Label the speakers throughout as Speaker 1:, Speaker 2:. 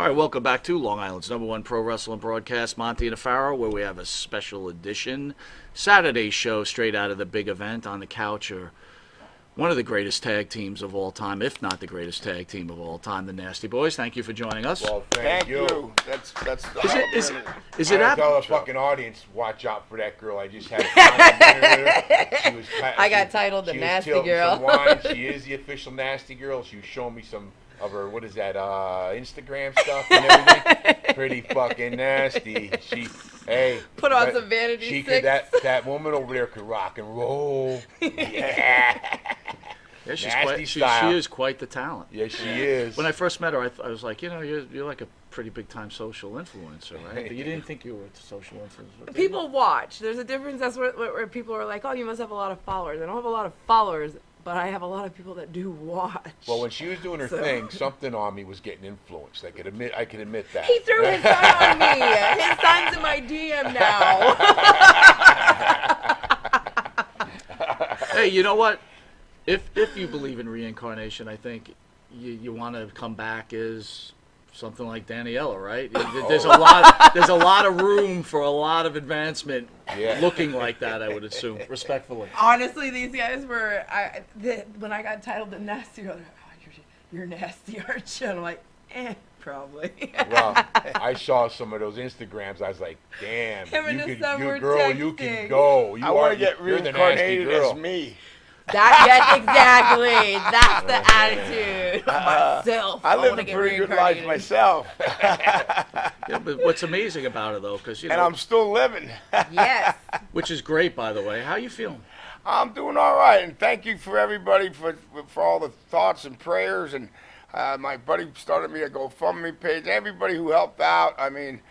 Speaker 1: right, welcome back to Long Island's #1 pro wrestling broadcast, Monte The Pharaoh, where we have a special edition Saturday show straight out of the big event. On the couch are one of the greatest tag teams of all time, if not the greatest tag team of all time, the Nasty Boys. Thank you for joining us.
Speaker 2: Well, thank you. That's
Speaker 1: Is it
Speaker 2: I tell the fucking audience, watch out for that girl. I just had a with her.
Speaker 3: I got titled the Nasty Girl.
Speaker 2: Some wine. She is the official Nasty Girl. She was showing me some of her, what is that, Instagram stuff and everything. Pretty fucking nasty. Hey.
Speaker 3: Put on some Vanity
Speaker 2: She
Speaker 3: Six.
Speaker 2: could, that woman over there could rock and roll. Yeah.
Speaker 1: Yeah, she is quite the talent.
Speaker 2: Yes, she is.
Speaker 1: When I first met her, I was like, you know, you're like a pretty big-time social influencer, right? But you didn't think you were a social influencer.
Speaker 3: People watch. There's a difference. That's where people are like, oh, you must have a lot of followers. I don't have a lot of followers, but I have a lot of people that do watch.
Speaker 2: Well, when she was doing her thing, something on me was getting influenced. I can admit that.
Speaker 3: He threw his son on me. His son's in my DM now.
Speaker 1: Hey, you know what? If you believe in reincarnation, I think you want to come back as something like Daniela, right? There's a lot of room for a lot of advancement. Yeah. Looking like that, I would assume, respectfully.
Speaker 3: Honestly, these guys were when I got titled the Nasty Girl, they're like, oh, you're nasty, aren't you? And I'm like, probably.
Speaker 2: Well, I saw some of those Instagrams. I was like, damn, you can go.
Speaker 4: I want to get reincarnated as me.
Speaker 3: Exactly. That's the attitude. Myself.
Speaker 4: I live a pretty good life myself.
Speaker 1: Yeah, but what's amazing about it, though, because you know,
Speaker 4: and I'm still living.
Speaker 3: Yes.
Speaker 1: Which is great, by the way. How you feeling?
Speaker 4: I'm doing all right, and thank you for everybody for all the thoughts and prayers. And my buddy started me a GoFundMe page. Everybody who helped out. I mean,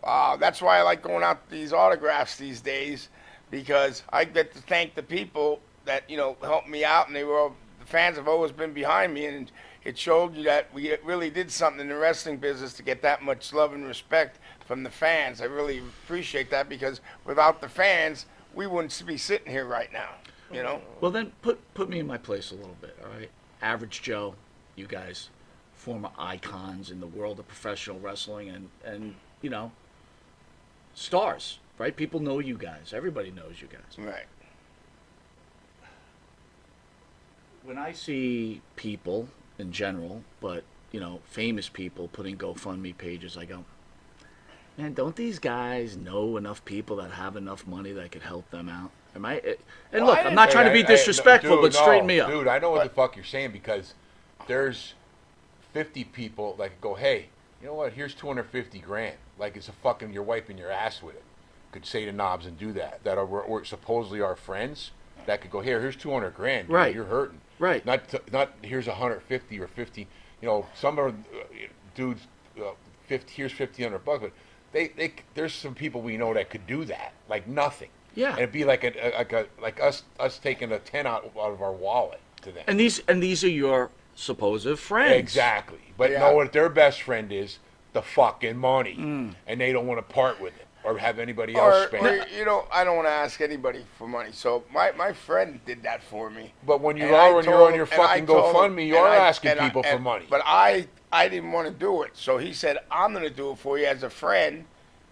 Speaker 4: that's why I like going out to these autographs these days, because I get to thank the people that, you know, helped me out, and the fans have always been behind me, and it showed you that we really did something in the wrestling business to get that much love and respect from the fans. I really appreciate that, because without the fans, we wouldn't be sitting here right now, you know?
Speaker 1: Well, then put me in my place a little bit, all right? Average Joe, you guys, former icons in the world of professional wrestling and you know, stars, right? People know you guys. Everybody knows you guys.
Speaker 4: Right.
Speaker 1: When I see people in general, but, you know, famous people putting GoFundMe pages, I go, man, don't these guys know enough people that have enough money that could help them out? And look, I'm not trying to be disrespectful, but straighten me up.
Speaker 2: Dude, I know what the fuck you're saying, because there's 50 people that could go, hey, you know what, here's 250 grand. Like it's you're wiping your ass with it. Could say to Knobs and do that are supposedly our friends that could go, here's 200 grand. Dude,
Speaker 1: right.
Speaker 2: You're hurting.
Speaker 1: Right.
Speaker 2: Not here's 150 or 50. You know, some are dudes. 50. Here's $1,500, but there's some people we know that could do that, like nothing.
Speaker 1: Yeah.
Speaker 2: And it'd be like us taking a 10 out of our wallet to them.
Speaker 1: And these are your supposed friends.
Speaker 2: Exactly. But know what their best friend is? The fucking money, and they don't want to part with it or have anybody else spend it.
Speaker 4: You know, I don't want to ask anybody for money. So my friend did that for me.
Speaker 2: But when you're on your fucking GoFundMe, you are asking people for money.
Speaker 4: But I didn't want to do it. So he said, I'm going to do it for you as a friend.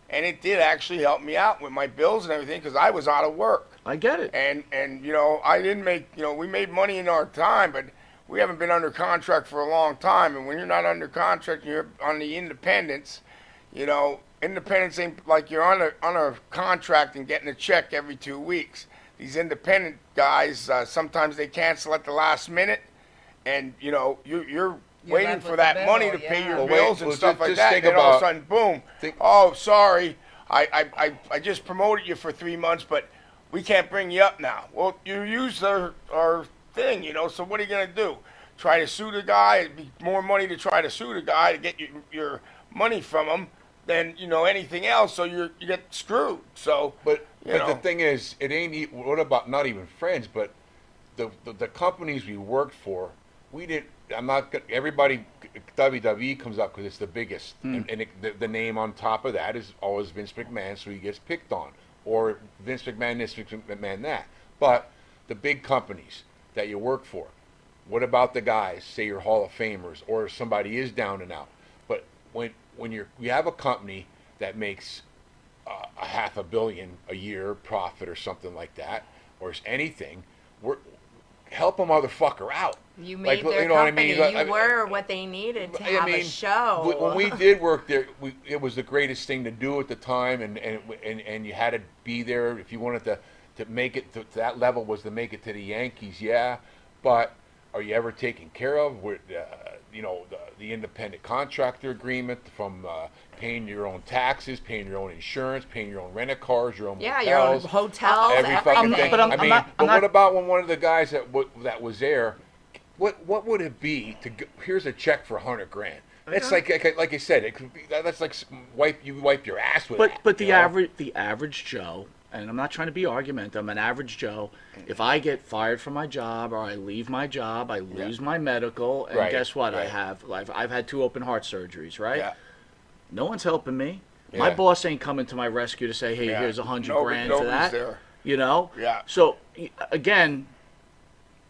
Speaker 4: And it did actually help me out with my bills and everything, because I was out of work.
Speaker 1: I get it.
Speaker 4: And you know, I didn't make, you know, we made money in our time, but we haven't been under contract for a long time. And when you're not under contract, you're on the independents, you know, independence ain't like you're on a contract and getting a check every 2 weeks. These independent guys, sometimes they cancel at the last minute, and you know you're waiting for that money to pay your bills and stuff like that. And then all of a sudden, boom! Oh, sorry, I just promoted you for 3 months, but we can't bring you up now. Well, you used our thing, you know. So what are you gonna do? Try to sue the guy? It'd be more money to try to sue the guy to get your money from him than, you know, anything else, so you get screwed. So, but
Speaker 2: the thing is, it ain't. What about not even friends, but the companies we worked for, we didn't. I'm not. Everybody, WWE comes up because it's the biggest, and the name on top of that is always Vince McMahon, so he gets picked on, or Vince McMahon this, Vince McMahon that. But the big companies that you work for, what about the guys? Say you're Hall of Famers, or somebody is down and out. But when you have a company that makes a $500 million a year profit or something like that, or anything, help a motherfucker out.
Speaker 5: You made their
Speaker 2: you know
Speaker 5: company.
Speaker 2: what I mean?
Speaker 5: You were what they needed to have a show.
Speaker 2: When we did work there, it was the greatest thing to do at the time, and you had to be there if you wanted to make it to that level, was to make it to the Yankees, yeah. But are you ever taken care of with the independent contractor agreement, from paying your own taxes, paying your own insurance, paying your own rental cars, your own
Speaker 5: your own
Speaker 2: motels,
Speaker 5: hotels,
Speaker 2: every fucking
Speaker 5: everything.
Speaker 2: thing.
Speaker 1: But I'm not-
Speaker 2: what about when one of the guys that was there? What would it be to here's a check for $100,000? It's like I said, it could be, that's like wipe your ass with.
Speaker 1: But the average Joe, and I'm not trying to be argumentative, I'm an average Joe. If I get fired from my job, or I leave my job, I lose my medical, and
Speaker 2: Right,
Speaker 1: guess what?
Speaker 2: right.
Speaker 1: I've had 2 open heart surgeries, right?
Speaker 4: Yeah.
Speaker 1: No one's helping me.
Speaker 2: Yeah.
Speaker 1: My boss ain't coming to my rescue to say, "Hey,
Speaker 4: Yeah.
Speaker 1: here's $100,000 for
Speaker 4: Nobody's
Speaker 1: that."
Speaker 4: there.
Speaker 1: You know?
Speaker 4: Yeah.
Speaker 1: So again,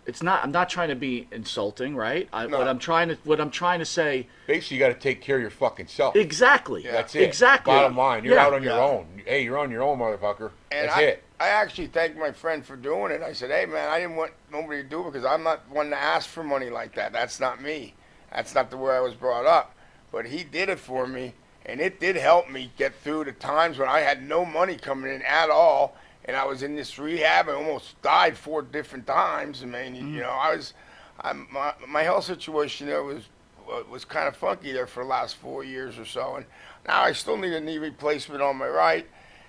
Speaker 1: it's not. I'm not trying to be insulting, right?
Speaker 4: No.
Speaker 1: What I'm trying to say.
Speaker 2: Basically, you got to take care of your fucking self.
Speaker 1: Exactly.
Speaker 2: That's it.
Speaker 1: Exactly.
Speaker 2: Bottom line, you're out on your
Speaker 4: Yeah.
Speaker 2: own. Hey, you're on your own, motherfucker.
Speaker 4: And
Speaker 2: That's it.
Speaker 4: I actually thanked my friend for doing it. I said, hey, man, I didn't want nobody to do it because I'm not one to ask for money like that. That's not me. That's not the way I was brought up. But he did it for me, and it did help me get through the times when I had no money coming in at all, and I was in this rehab. I almost died 4 different times. I mean, you know, my health situation there was kind of funky there for the last 4 years or so, and now I still need a knee replacement on my right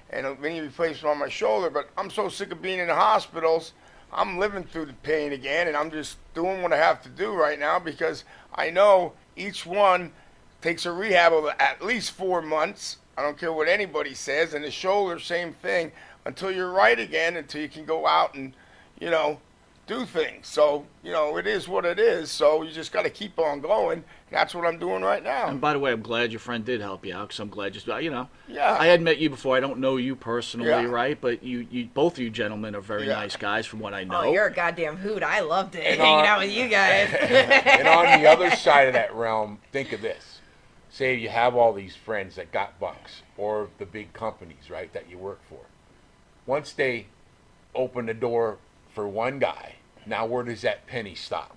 Speaker 4: and a knee replacement on my shoulder, but I'm so sick of being in the hospitals, I'm living through the pain again, and I'm just doing what I have to do right now because I know each one takes a rehab of at least 4 months. I don't care what anybody says, and the shoulder, same thing, until you're right again, until you can go out and, you know, do things. So, you know, it is what it is. So you just got to keep on going. That's what I'm doing right now.
Speaker 1: And by the way, I'm glad your friend did help you out, because I'm glad
Speaker 4: Yeah.
Speaker 1: I had met you before. I don't know you personally,
Speaker 4: Yeah.
Speaker 1: right? But you both of you gentlemen are very
Speaker 4: Yeah.
Speaker 1: nice guys, from what I know.
Speaker 5: Oh, you're a goddamn hoot. I loved it
Speaker 2: And
Speaker 5: hanging
Speaker 2: on-
Speaker 5: out with you guys.
Speaker 2: And on the other side of that realm, think of this. Say you have all these friends that got bucks, or the big companies, right, that you work for. Once they open the door for one guy, now where does that penny stop?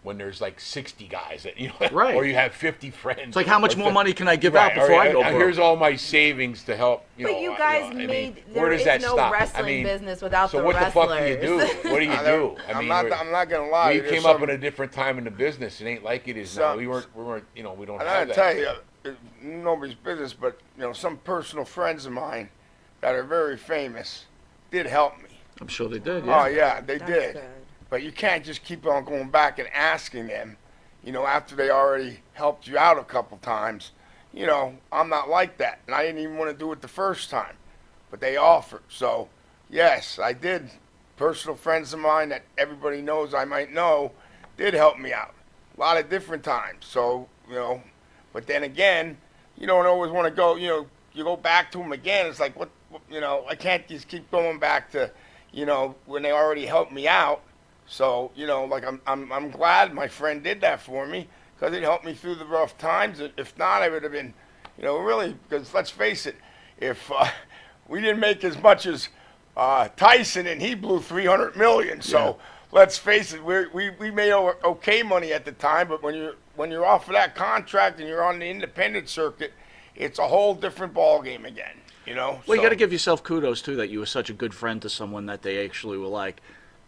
Speaker 2: When there's like 60 guys that
Speaker 1: Right.
Speaker 2: or you have 50 friends.
Speaker 1: It's like, how much more money can I give out before I go broke?
Speaker 2: Here's all my savings to help.
Speaker 5: But you guys made
Speaker 2: where
Speaker 5: there
Speaker 2: does
Speaker 5: is
Speaker 2: that
Speaker 5: no
Speaker 2: stop?
Speaker 5: wrestling business without
Speaker 2: so
Speaker 5: the
Speaker 2: what
Speaker 5: wrestlers.
Speaker 2: the fuck do you do? What do you do?
Speaker 4: I'm not gonna lie.
Speaker 2: We
Speaker 4: There's
Speaker 2: came up
Speaker 4: some-
Speaker 2: in a different time in the business. It ain't like it is now. We weren't. We don't
Speaker 4: And I
Speaker 2: have
Speaker 4: gotta
Speaker 2: that.
Speaker 4: tell you, it's nobody's business, but some personal friends of mine that are very famous did help me.
Speaker 1: I'm sure they did.
Speaker 4: Oh
Speaker 1: Yeah.
Speaker 4: yeah, they
Speaker 5: That's
Speaker 4: did.
Speaker 5: good.
Speaker 4: But you can't just keep on going back and asking them, after they already helped you out a couple times. I'm not like that, and I didn't even want to do it the first time, but they offered. So, yes, I did. Personal friends of mine that everybody knows I might know did help me out a lot of different times. So, but then again, you don't always want to go, you go back to them again. It's like, I can't just keep going back to, when they already helped me out. So, like I'm glad my friend did that for me because it helped me through the rough times. If not, I would have been, really, because let's face it, if we didn't make as much as Tyson and he blew 300 million. So let's face it, we made okay money at the time, but when you're off of that contract and you're on the independent circuit, it's a whole different ball game again.
Speaker 1: Well, you got to give yourself kudos too that you were such a good friend to someone that they actually were like,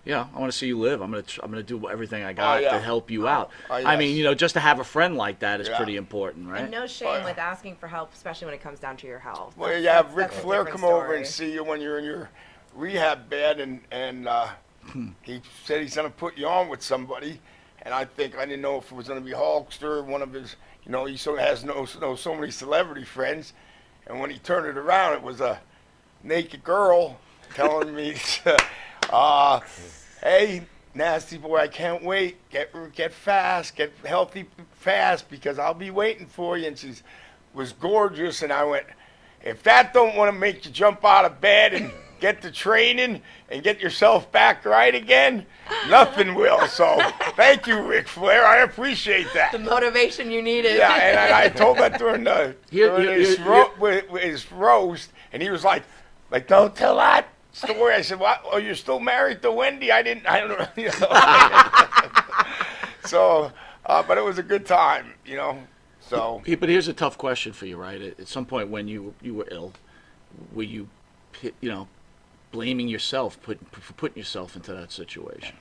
Speaker 1: yeah, I want to see you live. I'm gonna do everything I got
Speaker 4: yeah.
Speaker 1: to help you out.
Speaker 4: Yes.
Speaker 1: I mean, just to have a friend like that is
Speaker 4: Yeah.
Speaker 1: pretty important, right?
Speaker 5: And no shame with asking for help, especially when it comes down to your health.
Speaker 4: Well,
Speaker 5: That's-
Speaker 4: you have
Speaker 5: that's-
Speaker 4: Ric
Speaker 5: that's a
Speaker 4: Flair
Speaker 5: different
Speaker 4: come over
Speaker 5: story.
Speaker 4: and see you when you're in your rehab bed, and he said he's going to put you on with somebody. And I didn't know if it was going to be Hulkster, one of his, he sort of has so many celebrity friends. And when he turned it around, it was a naked girl telling me, hey, nasty boy, I can't wait. Get fast, get healthy fast, because I'll be waiting for you. And she was gorgeous, and I went, if that don't want to make you jump out of bed and get to training and get yourself back right again, nothing will. So thank you, Ric Flair. I appreciate that.
Speaker 5: The motivation you needed.
Speaker 4: Yeah, and I told that during his roast, and he was like, don't tell that story. I said, what? Oh, you're still married to Wendy? I don't know. You know? So, but it was a good time, you know. So.
Speaker 1: But here's a tough question for you, right? At some point when you were ill, were you, blaming yourself, putting yourself into that situation?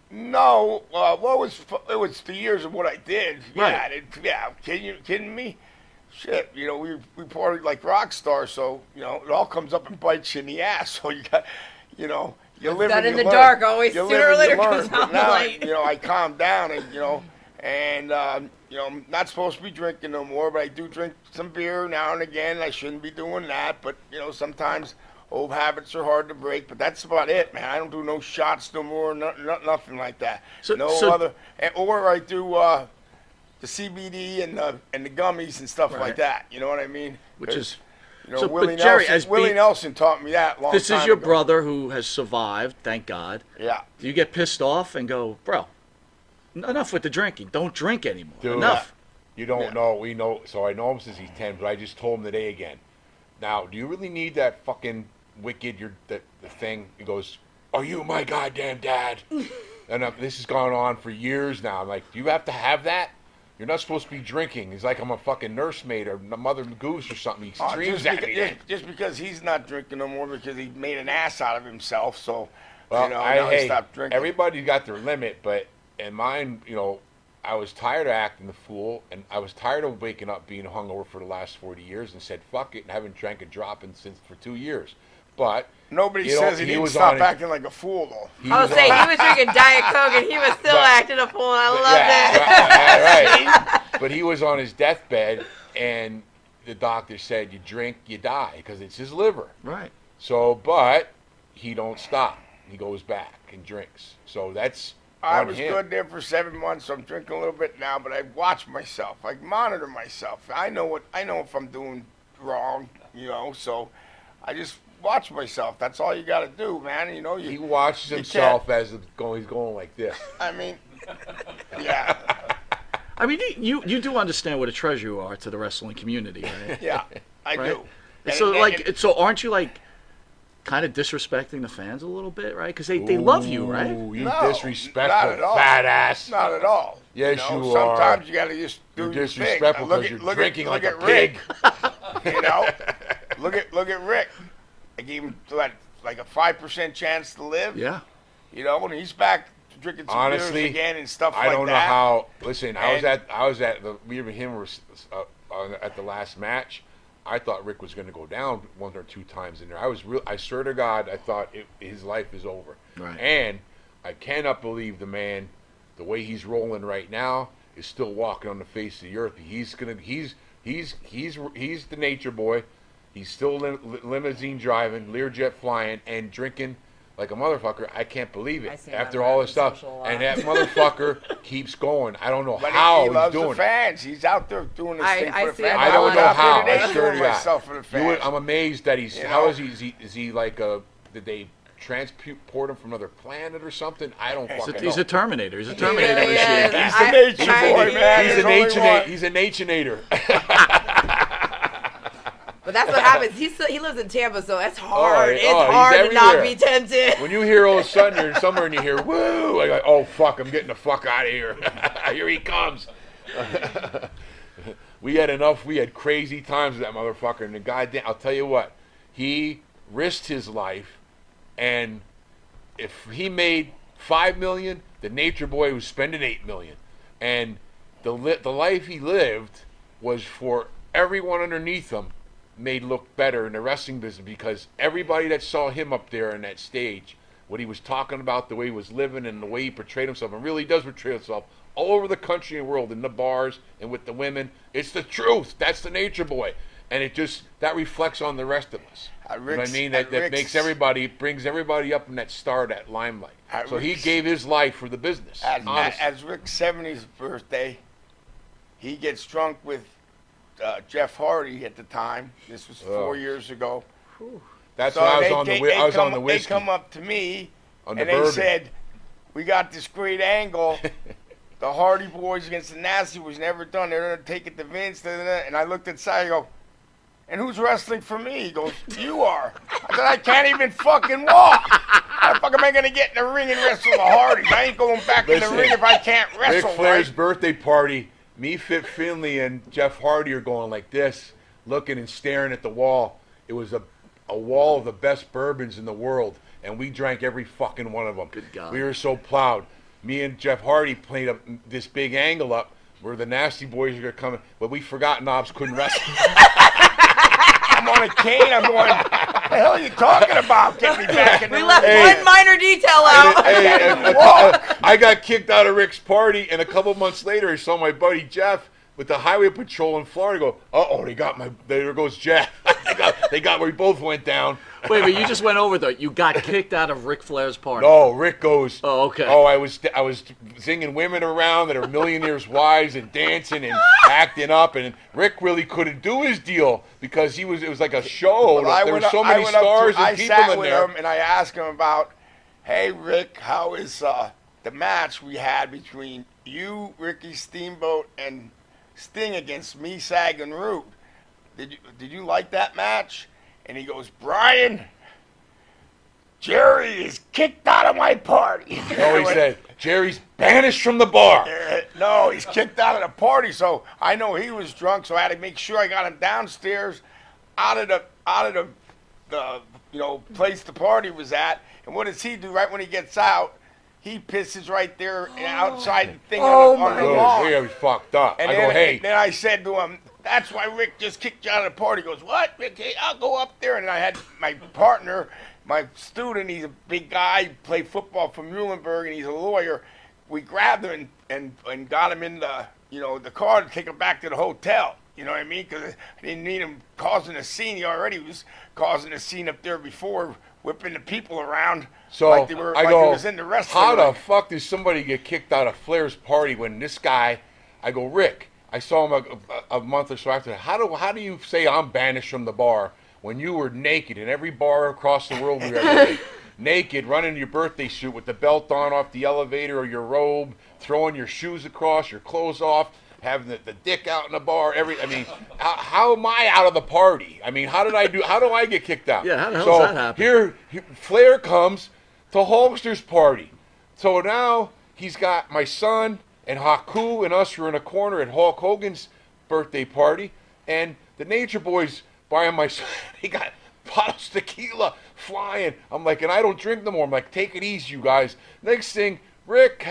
Speaker 4: No, well, it was the years of what I did.
Speaker 1: Right.
Speaker 4: Yeah, kidding me? Shit, you know, we partied like rock stars, so, you know, it all comes up and bites you in the ass. So you got, you know, you live
Speaker 5: Done
Speaker 4: and
Speaker 5: in
Speaker 4: you
Speaker 5: the
Speaker 4: learn.
Speaker 5: dark, always
Speaker 4: You
Speaker 5: sooner
Speaker 4: live
Speaker 5: or
Speaker 4: and
Speaker 5: later
Speaker 4: you learn.
Speaker 5: comes
Speaker 4: But
Speaker 5: out
Speaker 4: now,
Speaker 5: light.
Speaker 4: you know, I calmed down and, you know, I'm not supposed to be drinking no more, but I do drink some beer now and again. I shouldn't be doing that, but, you know, sometimes old habits are hard to break, but that's about it, man. I don't do no shots no more, nothing like that. Or I do the CBD and the gummies and stuff like that. You know what I mean?
Speaker 1: Which is,
Speaker 4: you know,
Speaker 1: so,
Speaker 4: Willie
Speaker 1: but Jerry,
Speaker 4: Nelson. Willie Nelson taught me that long time
Speaker 1: this is your
Speaker 4: ago.
Speaker 1: brother who has survived, thank God.
Speaker 4: Yeah.
Speaker 1: Do you get pissed off and go, bro, enough with the drinking. Don't drink anymore.
Speaker 2: Dude,
Speaker 1: Enough.
Speaker 2: You don't know. We know. So I know him since he's 10, but I just told him today again. Now, do you really need that fucking wicked, the thing? He goes, are you my goddamn dad? And this has gone on for years now. I'm like, do you have to have that? You're not supposed to be drinking. He's like, I'm a fucking nursemaid or Mother Goose or something. He screams at me.
Speaker 4: Just because he's not drinking no more because he made an ass out of himself. So,
Speaker 2: Well,
Speaker 4: you know, now he stopped drinking.
Speaker 2: Everybody's got their limit, but in mine, you know, I was tired of acting the fool, and I was tired of waking up being hungover for the last 40 years and said, fuck it, and haven't drank a drop for 2 years. But
Speaker 4: nobody says he didn't stop acting like a fool, though.
Speaker 5: I was saying, he was drinking Diet Coke, and he was still acting a fool, and I loved it.
Speaker 2: Right. But he was on his deathbed, and the doctor said, you drink, you die, because it's his liver.
Speaker 1: Right.
Speaker 2: So, but he don't stop. He goes back and drinks. So that's
Speaker 4: I
Speaker 2: on
Speaker 4: was
Speaker 2: him.
Speaker 4: good there for 7 months, so I'm drinking a little bit now, but I watch myself. I monitor myself. I know if I'm doing wrong, you know, so I just watch myself. That's all you got to do, man. You know,
Speaker 2: He watches himself as he's going like this.
Speaker 4: I mean, yeah.
Speaker 1: I mean, you do understand what a treasure you are to the wrestling community, right?
Speaker 4: Yeah, I
Speaker 1: Right?
Speaker 4: do.
Speaker 1: So aren't you like kind of disrespecting the fans a little bit, right? Because they love you, right?
Speaker 2: Ooh, you
Speaker 4: No, not at
Speaker 2: disrespectful
Speaker 4: all.
Speaker 2: fat ass.
Speaker 4: Not at all.
Speaker 2: Yes,
Speaker 4: you know,
Speaker 2: you are.
Speaker 4: Sometimes you got to just do
Speaker 2: You're
Speaker 4: your thing.
Speaker 2: disrespectful because you're drinking like a
Speaker 4: Rick.
Speaker 2: pig.
Speaker 4: You know, look at Rick. I gave him like a 5% chance to live.
Speaker 1: Yeah.
Speaker 4: You know, when he's back drinking some beers again and stuff like that.
Speaker 2: I don't know how. Listen, I was at me and him were at the last match. I thought Rick was going to go down 1 or 2 times in there. I swear to God, I thought his life is over.
Speaker 1: Right.
Speaker 2: And I cannot believe the man, the way he's rolling right now, is still walking on the face of the earth. He's the nature boy. He's still limousine driving, Learjet flying, and drinking like a motherfucker. I can't believe it. After all this stuff, and that motherfucker keeps going. I don't know how
Speaker 4: he loves
Speaker 2: he's doing
Speaker 4: the fans. He's out there doing his thing for the fans.
Speaker 2: I don't know how. I swear to
Speaker 4: myself for the fans.
Speaker 2: I'm amazed that he's. How is he? Is he like a? Did they transport him from another planet or something? I don't fucking know.
Speaker 1: He's a Terminator. He's a Terminator.
Speaker 4: He's the nature boy, man.
Speaker 2: He's a nature-nator.
Speaker 5: But that's what happens. He lives in Tampa, so it's hard. It's
Speaker 2: he's
Speaker 5: hard to not
Speaker 2: everywhere.
Speaker 5: be tempted.
Speaker 2: When you hear all of a sudden you're somewhere and you hear woo, I go, oh fuck, I'm getting the fuck out of here. Here he comes. We had crazy times with that motherfucker, and the goddamn, I'll tell you what, he risked his life, and if he made $5 million, the nature boy was spending $8 million, and the life he lived was for everyone underneath him made look better in the wrestling business, because everybody that saw him up there on that stage, what he was talking about, the way he was living and the way he portrayed himself, and really does portray himself all over the country and world, in the bars and with the women, it's the truth. That's the nature boy, and that reflects on the rest of us. You know what I mean? That brings everybody up in that star, that limelight. So he gave his life for the business.
Speaker 4: As Rick's 70th birthday, he gets drunk with Jeff Hardy at the time. This was 4 years ago.
Speaker 2: That's
Speaker 4: So
Speaker 2: when I was
Speaker 4: they-
Speaker 2: on the
Speaker 4: they-
Speaker 2: whi-
Speaker 4: they
Speaker 2: I was on
Speaker 4: come-
Speaker 2: the whiskey.
Speaker 4: They come up to me
Speaker 2: On the
Speaker 4: and they
Speaker 2: bourbon.
Speaker 4: said, "We got this great angle. The Hardy Boys against the Nasty was never done. They're gonna take it to Vince." And I looked at Si. I go, "And who's wrestling for me?" He goes, "You are." I said, "I can't even fucking walk. How the fuck am I gonna get in the ring and wrestle the Hardys? I ain't going back in the
Speaker 2: Listen,
Speaker 4: ring if I can't wrestle."
Speaker 2: Ric Flair's
Speaker 4: right?
Speaker 2: birthday party, me, Fit Finley, and Jeff Hardy are going like this, looking and staring at the wall. It was a wall of the best bourbons in the world, and we drank every fucking one of them.
Speaker 1: Good God.
Speaker 2: We were so proud. Me and Jeff Hardy played up this big angle up where the Nasty Boys are going to come, but we forgot Knobs couldn't wrestle.
Speaker 4: I'm on a cane. I'm going, "What the hell are you talking about? Get me back in the
Speaker 5: We
Speaker 4: ring."
Speaker 5: left
Speaker 2: Hey.
Speaker 5: one minor detail out.
Speaker 2: I got kicked out of Rick's party, and a couple months later, I saw my buddy Jeff with the highway patrol in Florida. Go, uh-oh, they got my. There goes Jeff. they got. We both went down.
Speaker 1: Wait, but you just went over though. You got kicked out of Ric Flair's party.
Speaker 2: No, Rick goes.
Speaker 1: Oh, okay.
Speaker 2: Oh, I was singing women around that are millionaires' wives and dancing and acting up, and Rick really couldn't do his deal because it was like a show.
Speaker 4: Well,
Speaker 2: There were so many stars
Speaker 4: I
Speaker 2: and people
Speaker 4: sat
Speaker 2: in
Speaker 4: with
Speaker 2: there.
Speaker 4: him and I asked him about, "Hey Rick, how is the match we had between you, Ricky Steamboat, and Sting against me, Sag, and Root? Did you like that match?" And he goes, "Brian, Jerry is kicked out of my party."
Speaker 2: No, he said, Jerry's banished from the bar.
Speaker 4: No, he's kicked out of the party. So I know he was drunk, so I had to make sure I got him downstairs, out of the place the party was at. And what does he do right when he gets out? He pisses right there outside the thing on the
Speaker 2: Dude,
Speaker 4: lawn.
Speaker 2: we got fucked up.
Speaker 4: And
Speaker 2: I
Speaker 4: then,
Speaker 2: go, hey.
Speaker 4: then I said to him, "That's why Rick just kicked you out of the party." He goes, "What, Rick? Hey, I'll go up there." And I had my partner, my student, he's a big guy, he played football from Muhlenberg, and he's a lawyer. We grabbed him and got him in the car to take him back to the hotel. You know what I mean? Because I didn't need him causing a scene. He already was causing a scene up there before, whipping the people around
Speaker 2: So
Speaker 4: like they were
Speaker 2: I
Speaker 4: like
Speaker 2: go,
Speaker 4: he was in the wrestling
Speaker 2: how the
Speaker 4: ring.
Speaker 2: fuck does somebody get kicked out of Flair's party when this guy? I go, Rick. I saw him a month or so after that. How do you say I'm banished from the bar when you were naked in every bar across the world we were ever in? Naked, running your birthday suit with the belt on off the elevator or your robe, throwing your shoes across, your clothes off, having the dick out in the bar. How am I out of the party? I mean, how do I get kicked out?
Speaker 1: Yeah, how the hell
Speaker 2: so
Speaker 1: does that happen?
Speaker 2: Here, Flair comes to Hulkster's party. So now he's got my son and Haku and us were in a corner at Hulk Hogan's birthday party, and the Nature Boys buying my son. He got bottles of tequila flying. I'm like, and I don't drink no more. I'm like, take it easy, you guys. Next thing, Rick,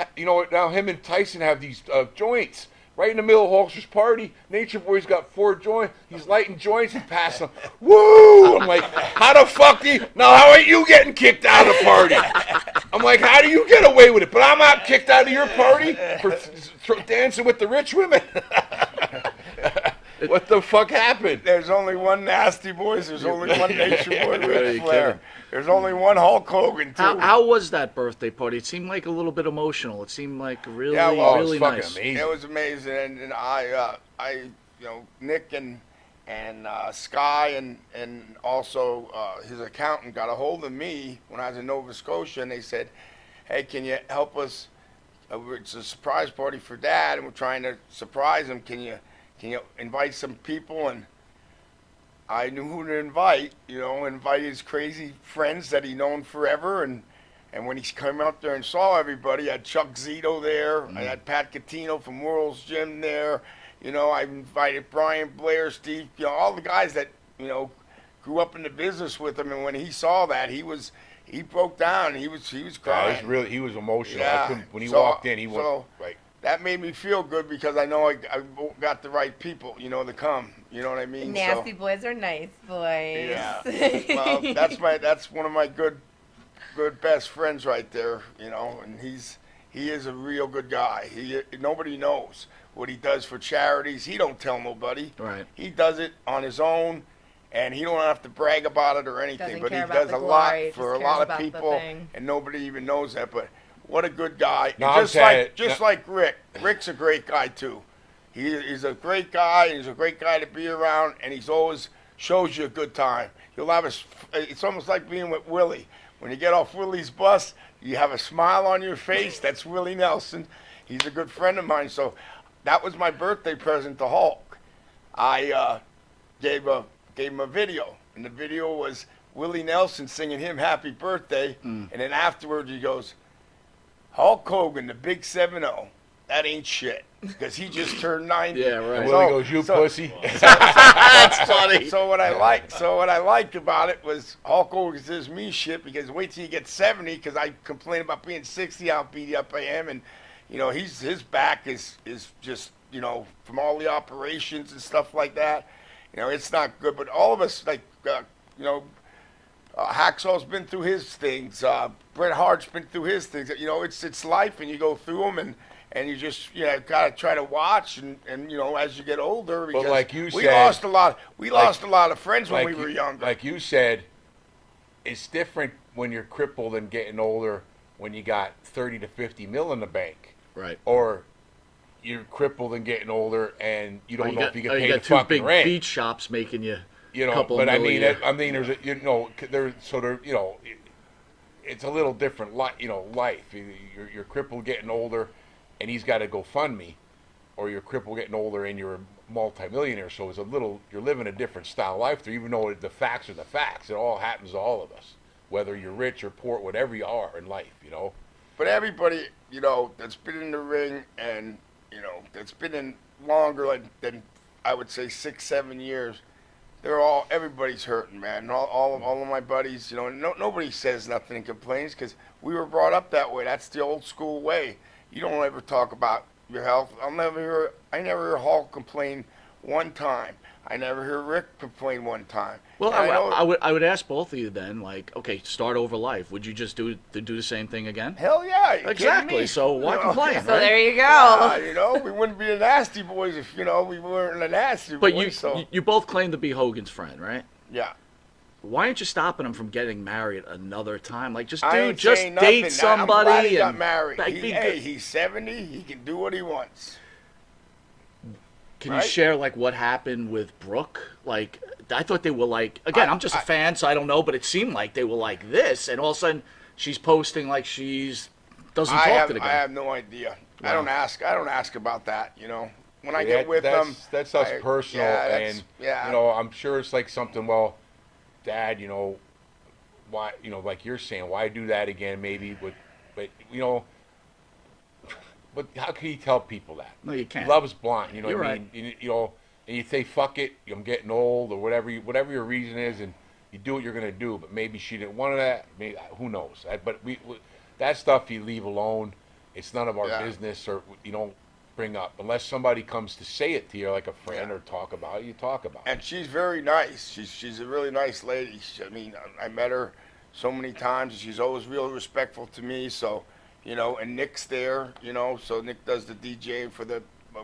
Speaker 2: now him and Tyson have these joints. Right in the middle of Hulkster's party, Nature Boy's got 4 joints. He's lighting joints and passing them. Woo! I'm like, how the fuck how are you getting kicked out of the party? I'm like, how do you get away with it? But I'm not kicked out of your party for dancing with the rich women. What the fuck happened?
Speaker 4: There's only one Nasty Boys. There's only one Nature Boy,
Speaker 1: Are
Speaker 4: Ric
Speaker 1: you
Speaker 4: Flair.
Speaker 1: kidding?
Speaker 4: There's only one Hulk Hogan, too.
Speaker 1: How was that birthday party? It seemed like a little bit emotional. It seemed like really,
Speaker 4: Yeah, well,
Speaker 2: it was
Speaker 1: really
Speaker 2: fucking
Speaker 1: nice.
Speaker 2: amazing.
Speaker 4: It was amazing, and I Nick and Sky and also his accountant got a hold of me when I was in Nova Scotia, and they said, "Hey, can you help us? It's a surprise party for Dad, and we're trying to surprise him. Can you invite some people?" And I knew who to invite. Invite his crazy friends that he known forever, and when he came out there and saw everybody, I had Chuck Zito there. I had Pat Catino from World's Gym there. I invited Brian Blair, Steve, all the guys that, grew up in the business with him. And when he saw that, he broke down. He was crying.
Speaker 2: He was emotional.
Speaker 4: Yeah.
Speaker 2: When he
Speaker 4: So-
Speaker 2: walked in, he
Speaker 4: so-
Speaker 2: was like,
Speaker 4: That made me feel good because I know I got the right people, to come. You know what I mean?
Speaker 5: Nasty boys are nice boys.
Speaker 4: Yeah. Well, that's one of my good best friends right there, and he is a real good guy. Nobody knows what he does for charities. He don't tell nobody.
Speaker 1: Right.
Speaker 4: He does it on his own, and he don't have to brag about it or anything.
Speaker 5: Doesn't
Speaker 4: But he
Speaker 5: care about
Speaker 4: does
Speaker 5: the
Speaker 4: a lot
Speaker 5: glory,
Speaker 4: for a
Speaker 5: just
Speaker 4: lot
Speaker 5: cares
Speaker 4: of
Speaker 5: about the
Speaker 4: people,
Speaker 5: thing.
Speaker 4: and nobody even knows that. But what a good guy!
Speaker 2: No,
Speaker 4: And
Speaker 2: I'm saying-
Speaker 4: just like Rick. Rick's a great guy too. He's a great guy. He's a great guy to be around, and he's always shows you a good time. He'll have it's almost like being with Willie. When you get off Willie's bus, you have a smile on your face. That's Willie Nelson. He's a good friend of mine. So that was my birthday present to Hulk. I gave him a video, and the video was Willie Nelson singing him happy birthday, and then afterwards he goes, Hulk Hogan, the big 7-0. That ain't shit, because he just turned 90.
Speaker 1: Yeah, right.
Speaker 2: And Willie goes, you pussy.
Speaker 1: That's funny.
Speaker 4: So what I liked about it was Hulk Hogan says me shit, because wait till you get 70, because I complain about being 60, how beat up I am, and you know his back is just, you know, from all the operations and stuff like that. You know, it's not good. But all of us, like you know, Hacksaw's been through his things. Bret Hart's been through his things. You know, it's life, and you go through them, and you just, you know, gotta try to watch, and you know, as you get older, because
Speaker 2: But like you
Speaker 4: we
Speaker 2: said,
Speaker 4: lost a lot of friends when we were younger.
Speaker 2: Like you said, it's different when you're crippled and getting older, when you got 30 to 50 mil in the bank.
Speaker 1: Right.
Speaker 2: Or you're crippled and getting older, and you don't know if you can pay
Speaker 1: you
Speaker 2: the
Speaker 1: got two
Speaker 2: fucking
Speaker 1: big
Speaker 2: rent.
Speaker 1: beach shops making you,
Speaker 2: You know,
Speaker 1: couple
Speaker 2: but I
Speaker 1: million.
Speaker 2: mean, there's a, you know, you know, it's a little different, you know, life. You're crippled getting older, and he's got to go fund me, or you're crippled getting older and you're a multimillionaire. So it's you're living a different style of life there, even though the facts are the facts. It all happens to all of us, whether you're rich or poor, whatever you are in life, you know.
Speaker 4: But everybody, you know, that's been in the ring, and you know, that's been in longer than I would say 6-7 years, everybody's hurting, man. All of my buddies, you know, nobody says nothing and complains, because we were brought up that way. That's the old school way. You don't ever talk about your health. I never hear Hulk complain one time. I never hear Rick complain one time.
Speaker 1: Well,
Speaker 4: And
Speaker 1: I would ask both of you then, like, okay, start over life. Would you just do the same thing again?
Speaker 4: hell yeah, you kidding
Speaker 1: Exactly.
Speaker 4: me?
Speaker 1: So why
Speaker 4: You know?
Speaker 1: complain,
Speaker 5: So
Speaker 1: right?
Speaker 5: there you go.
Speaker 4: You know, we wouldn't be the nasty boys if, you know, we weren't the nasty
Speaker 1: But
Speaker 4: boys.
Speaker 1: you both claim to be Hogan's friend, right?
Speaker 4: Yeah.
Speaker 1: Why aren't you stopping him from getting married another time? Like, just
Speaker 4: I ain't
Speaker 1: just
Speaker 4: saying
Speaker 1: date
Speaker 4: nothing.
Speaker 1: somebody.
Speaker 4: I'm glad he got
Speaker 1: and,
Speaker 4: married.
Speaker 1: like, be good.
Speaker 4: He's 70. He can do what he wants.
Speaker 1: Can
Speaker 4: right?
Speaker 1: you share like what happened with Brooke? Like, I thought they were like, again, I'm just a fan, so I don't know, but it seemed like they were like this, and all of a sudden she's posting like doesn't talk to the guy.
Speaker 4: I have no idea.
Speaker 1: Wow.
Speaker 4: I don't ask about that. You know, when I
Speaker 2: Yeah,
Speaker 4: get with them,
Speaker 2: that's us personal, and you know, I'm sure it's like something. Well, Dad, you know, why, you know, like you're saying, why do that again? Maybe, but you know. But how can you tell people that?
Speaker 1: No, you can't.
Speaker 2: Love's blind, you know
Speaker 1: You're
Speaker 2: what I mean? You know, and you say, fuck it, I'm getting old, or whatever your reason is, and you do what you're going to do, but maybe she didn't want that, maybe, who knows? But that stuff you leave alone. It's none of our business, or you don't bring up. Unless somebody comes to say it to you, like a friend, or talk about it, you talk about it.
Speaker 4: And she's very nice. She's a really nice lady. I mean, I met her so many times, and she's always real respectful to me, so... You know, and Nick's there, you know, so Nick does the DJ for the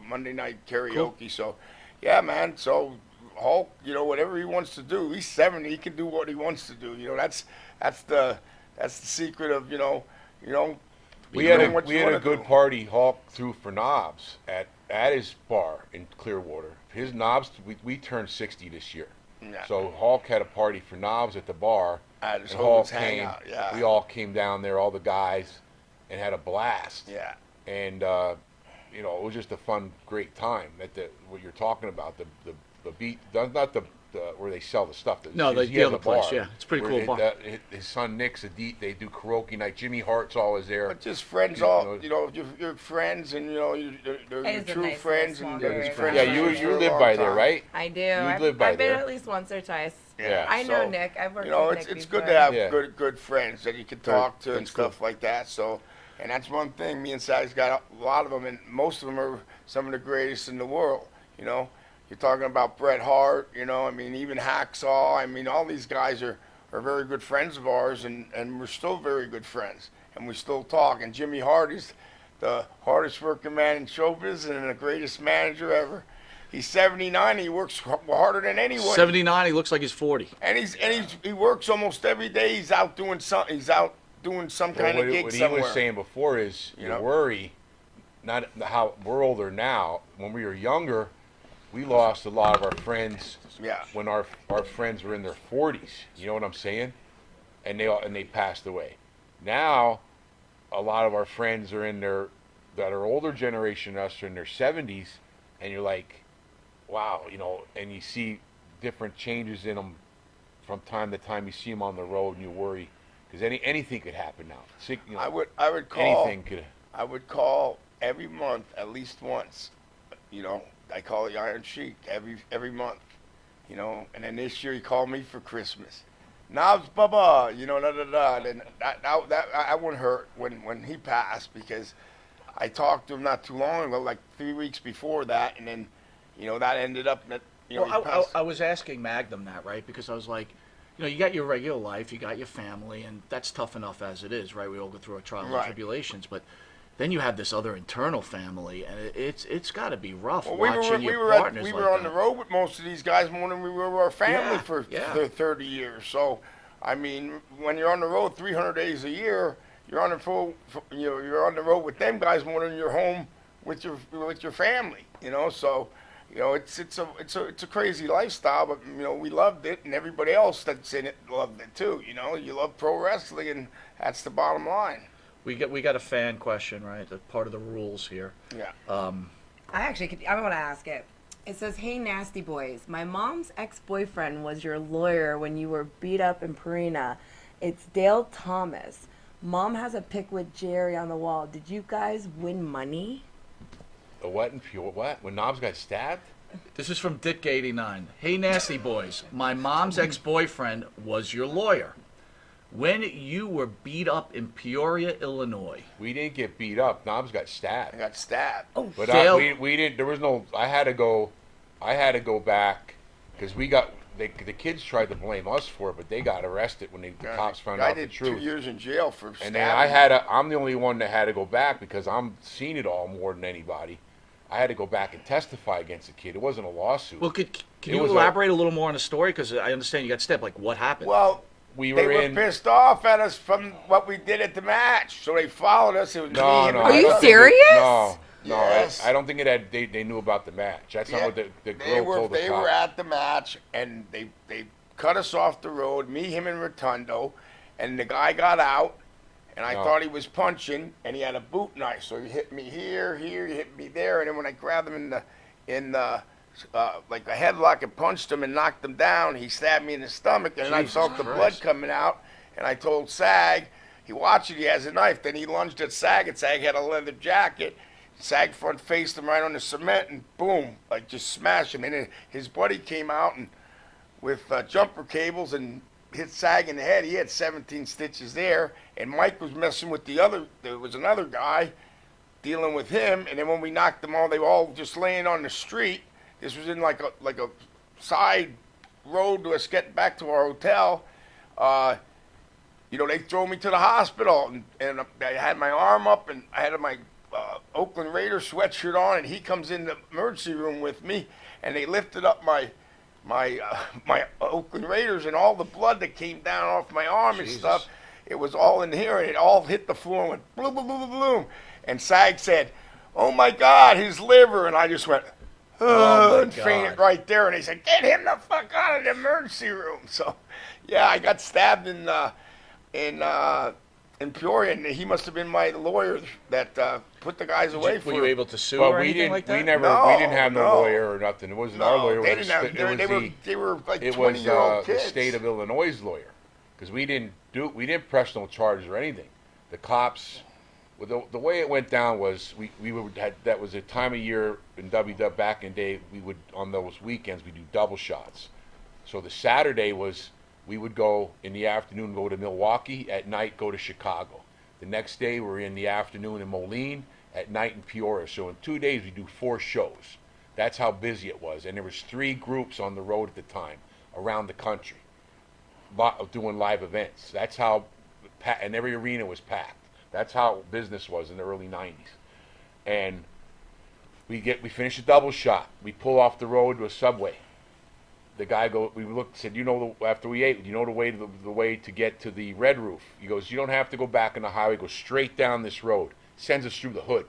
Speaker 4: Monday night karaoke. Cool. So, yeah, man. So Hulk, you know, whatever he wants to do, he's 70. He can do what he wants to do. You know, that's the secret of, you know.
Speaker 2: We had a good party Hulk threw for knobs at his bar in Clearwater. His knobs, we turned 60 this year.
Speaker 4: Yeah.
Speaker 2: So Hulk had a party for knobs at the bar.
Speaker 4: And
Speaker 2: Hulk
Speaker 4: came. Yeah.
Speaker 2: We all came down there, all the guys, and had a blast.
Speaker 4: Yeah.
Speaker 2: And you know, it was just a fun, great time. What you're talking about, the beat, not the where they sell the stuff.
Speaker 1: No,
Speaker 2: he
Speaker 1: the
Speaker 2: has
Speaker 1: other
Speaker 2: a bar
Speaker 1: place, yeah. It's a pretty cool bar.
Speaker 2: His son Nick's they do karaoke night. Jimmy Hart's always there.
Speaker 4: But just friends, you're friends, and you know, they're
Speaker 5: It is a
Speaker 4: true
Speaker 5: nice
Speaker 4: friends,
Speaker 5: little
Speaker 4: and
Speaker 5: small
Speaker 4: they're
Speaker 5: area.
Speaker 4: friends.
Speaker 2: Yeah,
Speaker 4: for
Speaker 2: you
Speaker 4: a
Speaker 2: live
Speaker 4: long
Speaker 2: by there,
Speaker 4: time.
Speaker 2: right?
Speaker 5: I do.
Speaker 2: live by
Speaker 5: I've been
Speaker 2: there.
Speaker 5: at least once or twice.
Speaker 4: Yeah,
Speaker 5: I know
Speaker 4: so,
Speaker 5: Nick. I've worked
Speaker 4: You know,
Speaker 5: with
Speaker 4: it's
Speaker 5: Nick
Speaker 4: good
Speaker 5: before.
Speaker 4: to have
Speaker 2: Yeah.
Speaker 4: good friends that you can talk to and
Speaker 1: That's
Speaker 4: stuff like that. So, and that's one thing. Me and Sally's got a lot of them, and most of them are some of the greatest in the world. You know, you're talking about Bret Hart. You know, I mean, even Hacksaw. I mean, all these guys are very good friends of ours, and we're still very good friends, and we still talk. And Jimmy Hart is the hardest working man in show business and the greatest manager ever. He's 79. He works harder than anyone.
Speaker 1: 79. He looks like he's 40.
Speaker 4: And he works almost every day. He's out doing something. He's out doing some kind of gig
Speaker 2: what
Speaker 4: somewhere.
Speaker 2: he was saying before is
Speaker 4: You
Speaker 2: your
Speaker 4: know?
Speaker 2: worry, not how we're older now. When we were younger, we lost a lot of our friends
Speaker 4: Yeah.
Speaker 2: when our friends were in their 40s. You know what I'm saying? And they passed away. Now, a lot of our friends are in their that are older generation than us are in their 70s, and you're like, wow, you know, and you see different changes in them from time to time. You see them on the road, and you worry because anything could happen now. You know,
Speaker 4: I would call.
Speaker 2: anything could.
Speaker 4: I would call every month at least once. You know, I call the Iron Sheik every month. You know, and then this year he called me for Christmas. Knobs Bubba, you know, da da da. And that one hurt when he passed because I talked to him not too long ago, like 3 weeks before that, and then, you know, that ended up that, you know,
Speaker 1: Well,
Speaker 4: he passed.
Speaker 1: I was asking Magnum that, right? Because I was like, you know, you got your regular life, you got your family, and that's tough enough as it is, right? We all go through our trials and
Speaker 4: Right.
Speaker 1: tribulations, but then you have this other internal family, and it's got to be rough
Speaker 4: Well,
Speaker 1: watching your partners
Speaker 4: we
Speaker 1: like
Speaker 4: were on
Speaker 1: that.
Speaker 4: the road with most of these guys more than we were with our family for
Speaker 1: Yeah.
Speaker 4: 30 years. So, I mean, when you're on the road 300 days a year, you're on you're on the road with them guys more than you're home with your family. You know, so, you know, it's a crazy lifestyle, but you know, we loved it, and everybody else that's in it loved it too. You know, you love pro wrestling, and that's the bottom line.
Speaker 1: We got a fan question, right? That's part of the rules here.
Speaker 4: Yeah.
Speaker 5: I want to ask it. It says, "Hey, nasty boys. My mom's ex-boyfriend was your lawyer when you were beat up in Purina. It's Dale Thomas. Mom has a pic with Jerry on the wall. Did you guys win money?"
Speaker 2: A what and pure what? When Knobs got stabbed?
Speaker 1: This is from Dick89. Hey, nasty boys. My mom's ex-boyfriend was your lawyer when you were beat up in Peoria, Illinois.
Speaker 2: We didn't get beat up. Knobs got stabbed.
Speaker 4: I got stabbed.
Speaker 2: But
Speaker 1: Dale-
Speaker 2: we didn't. There was no. I had to go back because the kids tried to blame us for it, but they got arrested when the cops found
Speaker 4: I
Speaker 2: out the
Speaker 4: did
Speaker 2: truth.
Speaker 4: 2 years in jail for
Speaker 2: And
Speaker 4: stabbing.
Speaker 2: then I'm the only one that had to go back because I'm seen it all more than anybody. I had to go back and testify against the kid. It wasn't a lawsuit.
Speaker 1: Well, can
Speaker 2: It
Speaker 1: you
Speaker 2: was
Speaker 1: elaborate a little more on the story? Because I understand you got stabbed. Like, what happened?
Speaker 4: Well,
Speaker 2: we
Speaker 4: they
Speaker 2: were
Speaker 4: were
Speaker 2: in.
Speaker 4: pissed off at us from what we did at the match, so they followed us. It was
Speaker 2: No,
Speaker 4: me, him,
Speaker 2: no.
Speaker 4: and
Speaker 5: Are
Speaker 2: I
Speaker 5: you
Speaker 2: don't think
Speaker 5: serious?
Speaker 2: No.
Speaker 4: Yes.
Speaker 2: I don't think it had. They knew about the match. That's
Speaker 4: Yeah,
Speaker 2: not what the girl told the
Speaker 4: they
Speaker 2: cop.
Speaker 4: were at the match, and they cut us off the road, me, him, and Rotundo, and the guy got out, and I
Speaker 2: No.
Speaker 4: thought he was punching, and he had a boot knife, so he hit me here, he hit me there, and then when I grabbed him in the like a headlock and punched him and knocked him down, he stabbed me in the stomach, and I
Speaker 1: Jesus
Speaker 4: felt the blood
Speaker 1: Christ.
Speaker 4: coming out, and I told Sag, he watched it, he has a knife, then he lunged at Sag, and Sag had a leather jacket. Sag front faced him right on the cement, and boom, like just smashed him. And then his buddy came out and with jumper cables and hit Sag in the head. He had 17 stitches there, and Mike was messing with there was another guy dealing with him, and then when we knocked them all, they were all just laying on the street. This was in like a side road to us getting back to our hotel. You know, they throw me to the hospital, and I had my arm up, and I had my Oakland Raiders sweatshirt on, and he comes in the emergency room with me, and they lifted up my Oakland Raiders, and all the blood that came down off my arm and stuff, it was all in here, and it all hit the floor and went bloom, bloom, bloom, bloom. And Sag said, "Oh my God, his liver," and I just went,
Speaker 1: Oh, my
Speaker 4: and fainted
Speaker 1: God.
Speaker 4: right there. And they said, "Get him the fuck out of the emergency room." So, yeah, I got stabbed in Peoria, and he must have been my lawyer that put the guys away for.
Speaker 1: Were you able to sue
Speaker 2: But
Speaker 1: or
Speaker 2: we
Speaker 1: anything
Speaker 2: didn't.
Speaker 1: like that?
Speaker 2: We never.
Speaker 4: No,
Speaker 2: we didn't have no
Speaker 4: no.
Speaker 2: lawyer or nothing. It wasn't our lawyer.
Speaker 4: They
Speaker 2: It was
Speaker 4: didn't have.
Speaker 2: the- it was
Speaker 4: They were like
Speaker 2: It was
Speaker 4: 20-year-old
Speaker 2: the
Speaker 4: kids.
Speaker 2: state of Illinois' lawyer, because we didn't press no charges or anything. The cops, well, the way it went down was that was a time of year in WW back in the day. We would on those weekends we do double shots. So the Saturday was we would go in the afternoon, go to Milwaukee, at night go to Chicago. The next day we're in the afternoon in Moline, at night in Peoria. So in 2 days we do 4 shows. That's how busy it was, and there was 3 groups on the road at the time around the country doing live events. That's how, and every arena was packed. That's how business was in the early 90s. And we finish a double shot. We pull off the road to a Subway. The guy we looked, said, after we ate, the way to get to the Red Roof? He goes, you don't have to go back on the highway, go straight down this road. Sends us through the hood.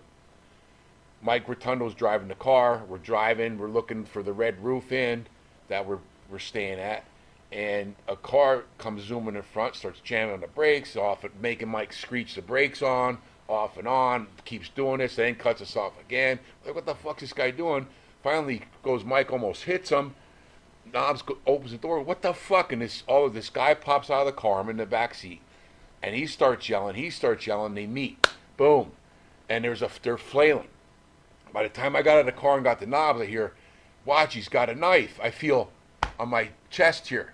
Speaker 2: Mike Rotundo's driving the car. We're driving. We're looking for the Red Roof Inn that we're staying at. And a car comes zooming in front, starts jamming on the brakes, making Mike screech the brakes on, off and on, keeps doing this, then cuts us off again. Like, what the fuck's this guy doing? Finally goes, Mike almost hits him. Opens the door. What the fuck? And this guy pops out of the car. I'm in the back seat. And he starts yelling. They meet. Boom. And they're flailing. By the time I got out of the car and got the knobs, I hear, watch, he's got a knife. I feel on my chest here.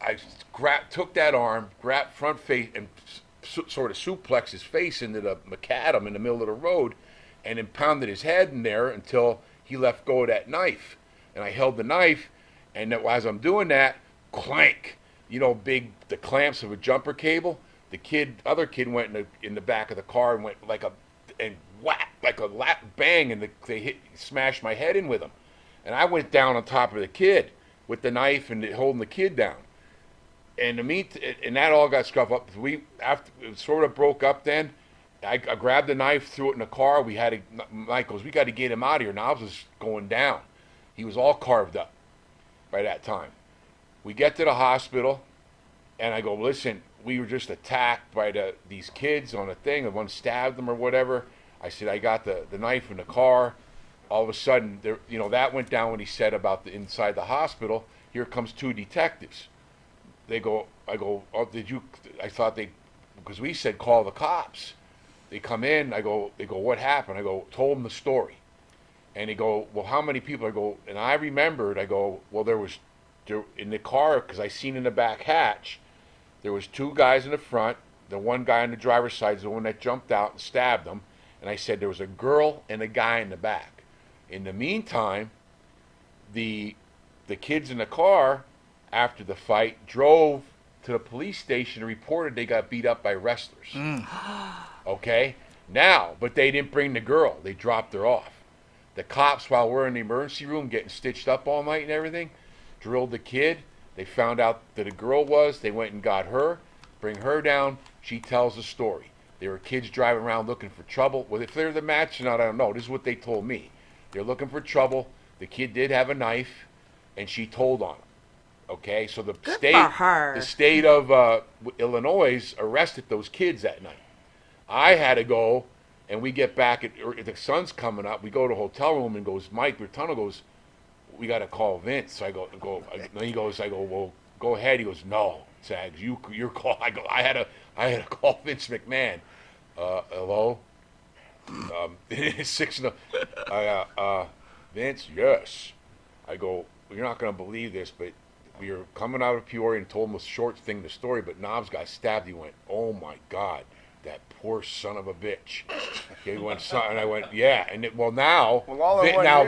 Speaker 2: I took that arm, grabbed front face, and sort of suplexed his face into the macadam in the middle of the road, and then pounded his head in there until he let go of that knife. And I held the knife, and as I'm doing that, clank, the clamps of a jumper cable. The other kid went in the back of the car and went like a bang, and they smashed my head in with them. And I went down on top of the kid with the knife and holding the kid down. And that all got scuffed up. After it sort of broke up, then I grabbed the knife, threw it in the car. Mike goes, we got to get him out of here. Knobs was going down. He was all carved up by that time. We get to the hospital, and I go, listen, we were just attacked by these kids on a thing, and one stabbed them or whatever. I said, I got the knife in the car. All of a sudden, that went down when he said about the inside the hospital. Here comes two detectives. I go, oh, I thought because we said call the cops. They come in, they go, what happened? I go, told them the story. And they go, well, how many people? I go, and I remembered, I go, well, there in the car, because I seen in the back hatch, there was two guys in the front. The one guy on the driver's side is the one that jumped out and stabbed him. And I said there was a girl and a guy in the back. In the meantime, the kids in the car, after the fight, drove to the police station and reported they got beat up by wrestlers. Okay? Now, but they didn't bring the girl. They dropped her off. The cops, while we're in the emergency room getting stitched up all night and everything, drilled the kid. They found out that a girl they went and got her, bring her down. She tells the story. There were kids driving around looking for trouble. Well, if they're the match or not, I don't know. This is what they told me. They're looking for trouble. The kid did have a knife, and she told on him. Okay, so the state of Illinois arrested those kids that night. I had to go, and we get back the sun's coming up. We go to a hotel room and goes, Mike Bertano goes, we got to call Vince. So I go. He goes, I go, well, go ahead. He goes, no, Sags, your call. I go, I had to call Vince McMahon. Hello. 6 in the. Vince, yes. I go, you're not going to believe this, but we were coming out of Peoria and told him a short thing, the story, but Knobs got stabbed. He went, oh my God, that poor son of a bitch. He went, and I went, yeah. And now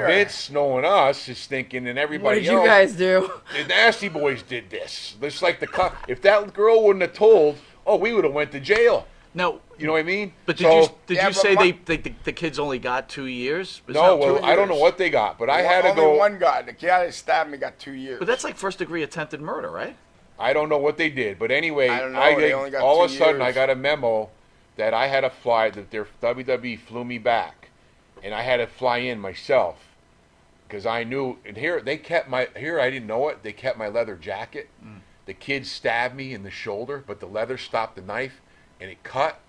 Speaker 2: Vince, knowing us, is thinking, and everybody else.
Speaker 5: What did you guys do?
Speaker 2: The Nasty Boys did this. Just like if that girl wouldn't have told, we would have went to jail.
Speaker 1: No,
Speaker 2: you know what I mean?
Speaker 1: But did you say the kids only got 2 years?
Speaker 2: I don't know what they got, but I had to go.
Speaker 4: Only one guy. The guy that stabbed me got 2 years.
Speaker 1: But that's like first-degree attempted murder, right?
Speaker 2: I don't know what they did, but anyway,
Speaker 4: I don't know. They only got
Speaker 2: all
Speaker 4: 2
Speaker 2: of a sudden
Speaker 4: years.
Speaker 2: I got a memo that I had to fly. That their WWE flew me back, and I had to fly in myself because I knew. And here they kept I didn't know it. They kept my leather jacket. The kid stabbed me in the shoulder, but the leather stopped the knife, and it cut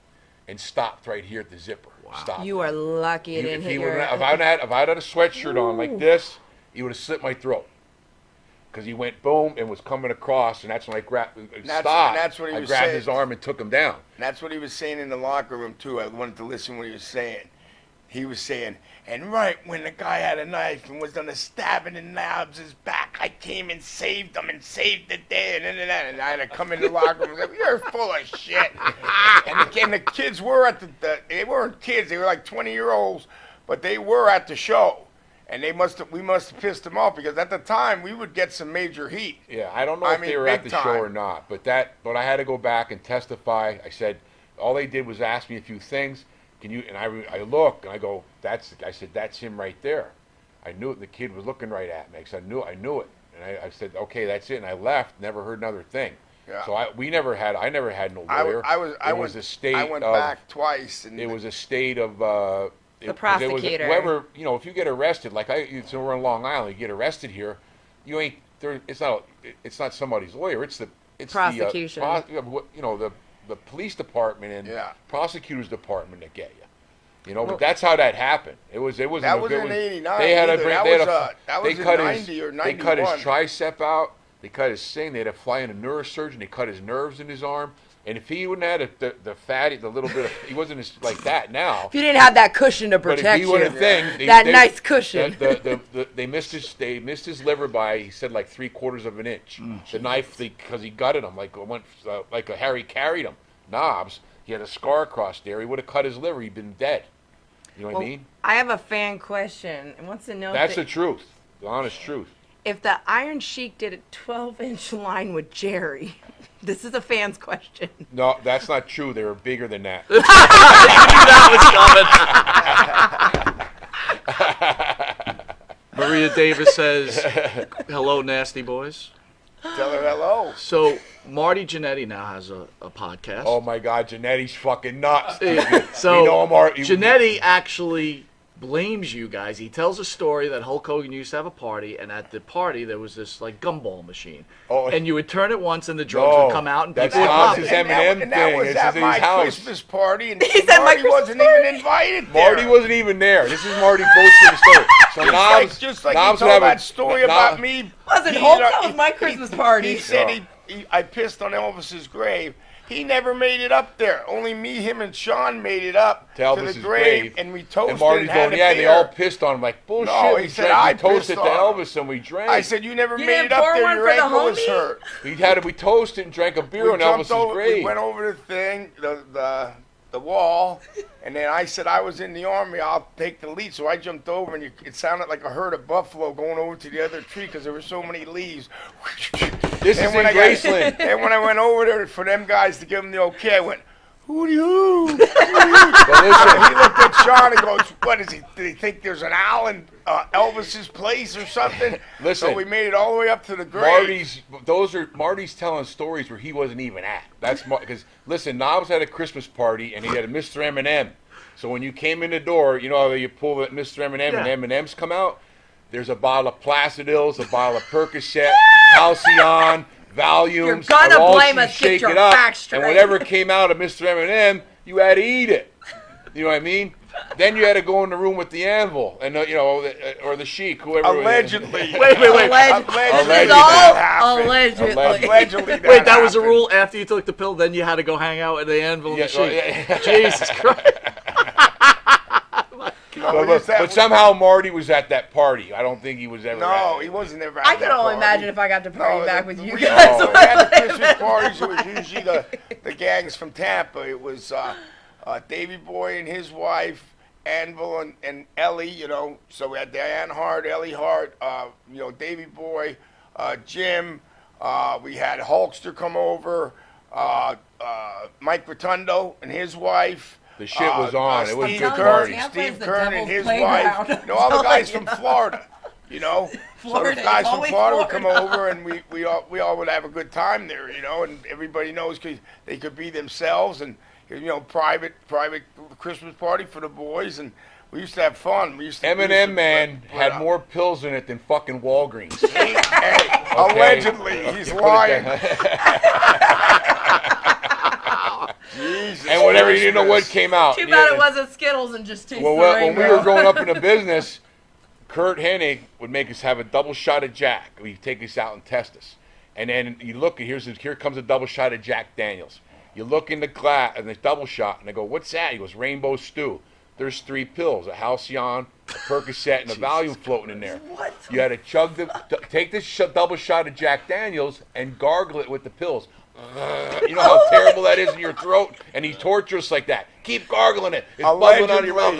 Speaker 2: and stopped right here at the zipper. Wow. Stopped.
Speaker 5: You are lucky it didn't hit your...
Speaker 2: If I'd had a sweatshirt on like this, he would have slit my throat. Because he went boom and was coming across, and that's when I grabbed.
Speaker 4: That's what he
Speaker 2: I
Speaker 4: was
Speaker 2: grabbed
Speaker 4: saying.
Speaker 2: his arm and took him down.
Speaker 4: And that's what he was saying in the locker room too. I wanted to listen what he was saying. He was saying, and right when the guy had a knife and was gonna stab it in Knobs' back, I came and saved him and saved the day. And I had to come in the locker room and say, you're full of shit. and the kids were at they weren't kids, they were like 20-year-olds, but they were at the show. And we must have pissed them off because at the time we would get some major heat.
Speaker 2: Yeah, I don't know if they were at the show or not, but I had to go back and testify. I said all they did was ask me a few things. Can you? And I look and I go, I said that's him right there. I knew it. The kid was looking right at me. I knew it. And I said, okay, that's it. And I left. Never heard another thing.
Speaker 4: Yeah.
Speaker 2: So I never had no lawyer.
Speaker 4: I went back twice.
Speaker 2: It was a state of
Speaker 5: The prosecutor.
Speaker 2: Whoever, if you get arrested, so we're in Long Island, you get arrested here, you ain't there. It's not somebody's lawyer. It's
Speaker 5: prosecution.
Speaker 2: The police department and prosecutor's department that get you. But
Speaker 5: Well,
Speaker 2: that's how that happened. It was.
Speaker 4: That wasn't in '89.
Speaker 2: They had
Speaker 4: either. That was in '90 or '91.
Speaker 2: They cut his tricep out. They cut his thing. They had to fly in a neurosurgeon. They cut his nerves in his arm. And if he wouldn't have had the fatty, the little bit of, he wasn't like that now.
Speaker 5: If you didn't have that cushion to
Speaker 2: But
Speaker 5: protect
Speaker 2: if he
Speaker 5: you,
Speaker 2: would have
Speaker 5: nice cushion.
Speaker 2: They missed his liver by, he said, like 3/4 of an inch. The knife, because he gutted him, like a Harry carried him. Knobs, he had a scar across there. He would have cut his liver. He'd been dead. You know what I mean?
Speaker 5: I have a fan question. It wants to know.
Speaker 2: That's the truth, the honest truth.
Speaker 5: If the Iron Sheik did a 12-inch line with Jerry, this is a fan's question.
Speaker 2: No, that's not true. They were bigger than that.
Speaker 1: Maria Davis says, "Hello, nasty boys."
Speaker 4: Tell her hello.
Speaker 1: So Marty Jannetty now has a podcast.
Speaker 2: Oh my God, Jannetty's fucking nuts.
Speaker 1: So
Speaker 2: We know him
Speaker 1: Jannetty actually blames you guys. He tells a story that Hulk Hogan used to have a party, and at the party there was this like gumball machine, and you would turn it once, and the drugs would come out, and
Speaker 2: that's
Speaker 1: people would pop
Speaker 2: his
Speaker 1: it.
Speaker 2: M&M
Speaker 4: And that
Speaker 2: thing.
Speaker 4: was
Speaker 2: This
Speaker 4: at
Speaker 2: is
Speaker 4: my
Speaker 2: his house.
Speaker 4: Christmas party, and
Speaker 5: He said my
Speaker 4: Marty
Speaker 5: Christmas
Speaker 4: wasn't
Speaker 5: party.
Speaker 4: even invited there.
Speaker 2: Marty wasn't even there. This is Marty bullshit story. So
Speaker 4: just like
Speaker 2: Knobs
Speaker 4: he
Speaker 2: would
Speaker 4: told
Speaker 2: have
Speaker 4: that story about me.
Speaker 5: Wasn't
Speaker 4: he-
Speaker 5: Hulk? That was my Christmas party.
Speaker 4: He said I pissed on Elvis's grave. He never made it up there. Only me, him, and Sean made it up
Speaker 2: To
Speaker 4: to the
Speaker 2: Elvis's
Speaker 4: grave,
Speaker 2: grave.
Speaker 4: and we toasted
Speaker 2: And Marty's
Speaker 4: and had
Speaker 2: going,
Speaker 4: a
Speaker 2: yeah,
Speaker 4: beer.
Speaker 2: they all pissed on him. Like, bullshit.
Speaker 4: No, he
Speaker 2: we
Speaker 4: said,
Speaker 2: drank,
Speaker 4: I
Speaker 2: we toasted
Speaker 4: pissed
Speaker 2: to
Speaker 4: on him.
Speaker 2: Elvis and we drank.
Speaker 4: I said, you never
Speaker 5: You
Speaker 4: made
Speaker 5: didn't
Speaker 4: it up
Speaker 5: pour
Speaker 4: there.
Speaker 5: one
Speaker 4: Your
Speaker 5: for the
Speaker 4: ankle was
Speaker 5: homie?
Speaker 4: hurt.
Speaker 2: we toasted and drank a beer on
Speaker 4: jumped
Speaker 2: Elvis's
Speaker 4: over,
Speaker 2: grave.
Speaker 4: We went over the thing, the wall, and then I said I was in the army. I'll take the lead. So I jumped over, and it sounded like a herd of buffalo going over to the other tree because there were so many leaves.
Speaker 2: This is in Graceland.
Speaker 4: And when I went over there for them guys to give them the okay, I went, "Hoo-dee-hoo."
Speaker 2: But listen,
Speaker 4: He looked at Sean and goes, "What is he? Did he think there's an owl in Elvis's place or something?"
Speaker 2: Listen.
Speaker 4: So we made it all the way up to the grave.
Speaker 2: Marty's telling stories where he wasn't even at. That's because listen, Knobs had a Christmas party and he had a Mr. M&M. So when you came in the door, you know how you pull the Mr. M&M and M&Ms come out. There's a bottle of Placidils, a bottle of Percocet, Halcyon, Valiums.
Speaker 5: You're gonna
Speaker 2: all
Speaker 5: blame
Speaker 2: you
Speaker 5: us,
Speaker 2: shake
Speaker 5: get
Speaker 2: it
Speaker 5: your
Speaker 2: up,
Speaker 5: facts straight.
Speaker 2: and whatever came out of Mr. M&M, you had to eat it. You know what I mean? Then you had to go in the room with the anvil, and or the sheik, whoever.
Speaker 4: Allegedly.
Speaker 1: Wait.
Speaker 5: Allegedly.
Speaker 4: Allegedly.
Speaker 5: Allegedly.
Speaker 4: Allegedly.
Speaker 1: Wait, that was a rule. After you took the pill, then you had to go hang out at the anvil and the sheik. Jesus Christ.
Speaker 2: But somehow Marty was at that party. I don't think he was ever.
Speaker 4: No, he wasn't ever at
Speaker 5: I
Speaker 4: that
Speaker 5: could only
Speaker 4: party.
Speaker 5: imagine if I got to party back with you
Speaker 4: we-
Speaker 5: guys.
Speaker 4: We had the Christmas parties. It was usually the gangs from Tampa. It was Davy Boy and his wife, Anvil and Ellie. So we had Diane Hart, Ellie Hart, Davy Boy, Jim. We had Hulkster come over, Mike Rotundo and his wife.
Speaker 2: The shit was on. It was a
Speaker 4: Steve
Speaker 2: good
Speaker 4: Kern,
Speaker 2: party.
Speaker 5: Tampa is
Speaker 4: Steve
Speaker 5: the
Speaker 4: Kern and
Speaker 5: devil's
Speaker 4: his
Speaker 5: playground.
Speaker 4: wife. All the guys
Speaker 5: Telling
Speaker 4: from
Speaker 5: you.
Speaker 4: Florida. So
Speaker 5: Florida,
Speaker 4: the guys
Speaker 5: it's
Speaker 4: from
Speaker 5: always
Speaker 4: Florida would come
Speaker 5: Florida.
Speaker 4: over, and we all would have a good time there, and everybody knows because they could be themselves, and private Christmas party for the boys, and we used to have fun.
Speaker 2: M&M man had more pills in it than fucking Walgreens.
Speaker 4: Hey, allegedly, he's
Speaker 2: You put it
Speaker 4: lying.
Speaker 2: down.
Speaker 4: Jesus
Speaker 2: And whatever, you didn't know what
Speaker 4: Christmas.
Speaker 2: came out.
Speaker 5: Too bad it wasn't Skittles and just tasted
Speaker 2: Well,
Speaker 5: the
Speaker 2: when we
Speaker 5: rainbow.
Speaker 2: were growing up in the business, Kurt Hennig would make us have a double shot of Jack. He'd take us out and test us. And then you look, and here comes a double shot of Jack Daniels. You look in the glass, and the double shot, and I go, "What's that?" He goes, "Rainbow Stew." There's 3 pills, a Halcyon, a Percocet, and a Valium floating in there.
Speaker 5: What?
Speaker 2: You had to take this double shot of Jack Daniels and gargle it with the pills. You know how terrible that is in your throat? And he tortures us like that. Keep gargling it. It's bubbling out of your mouth.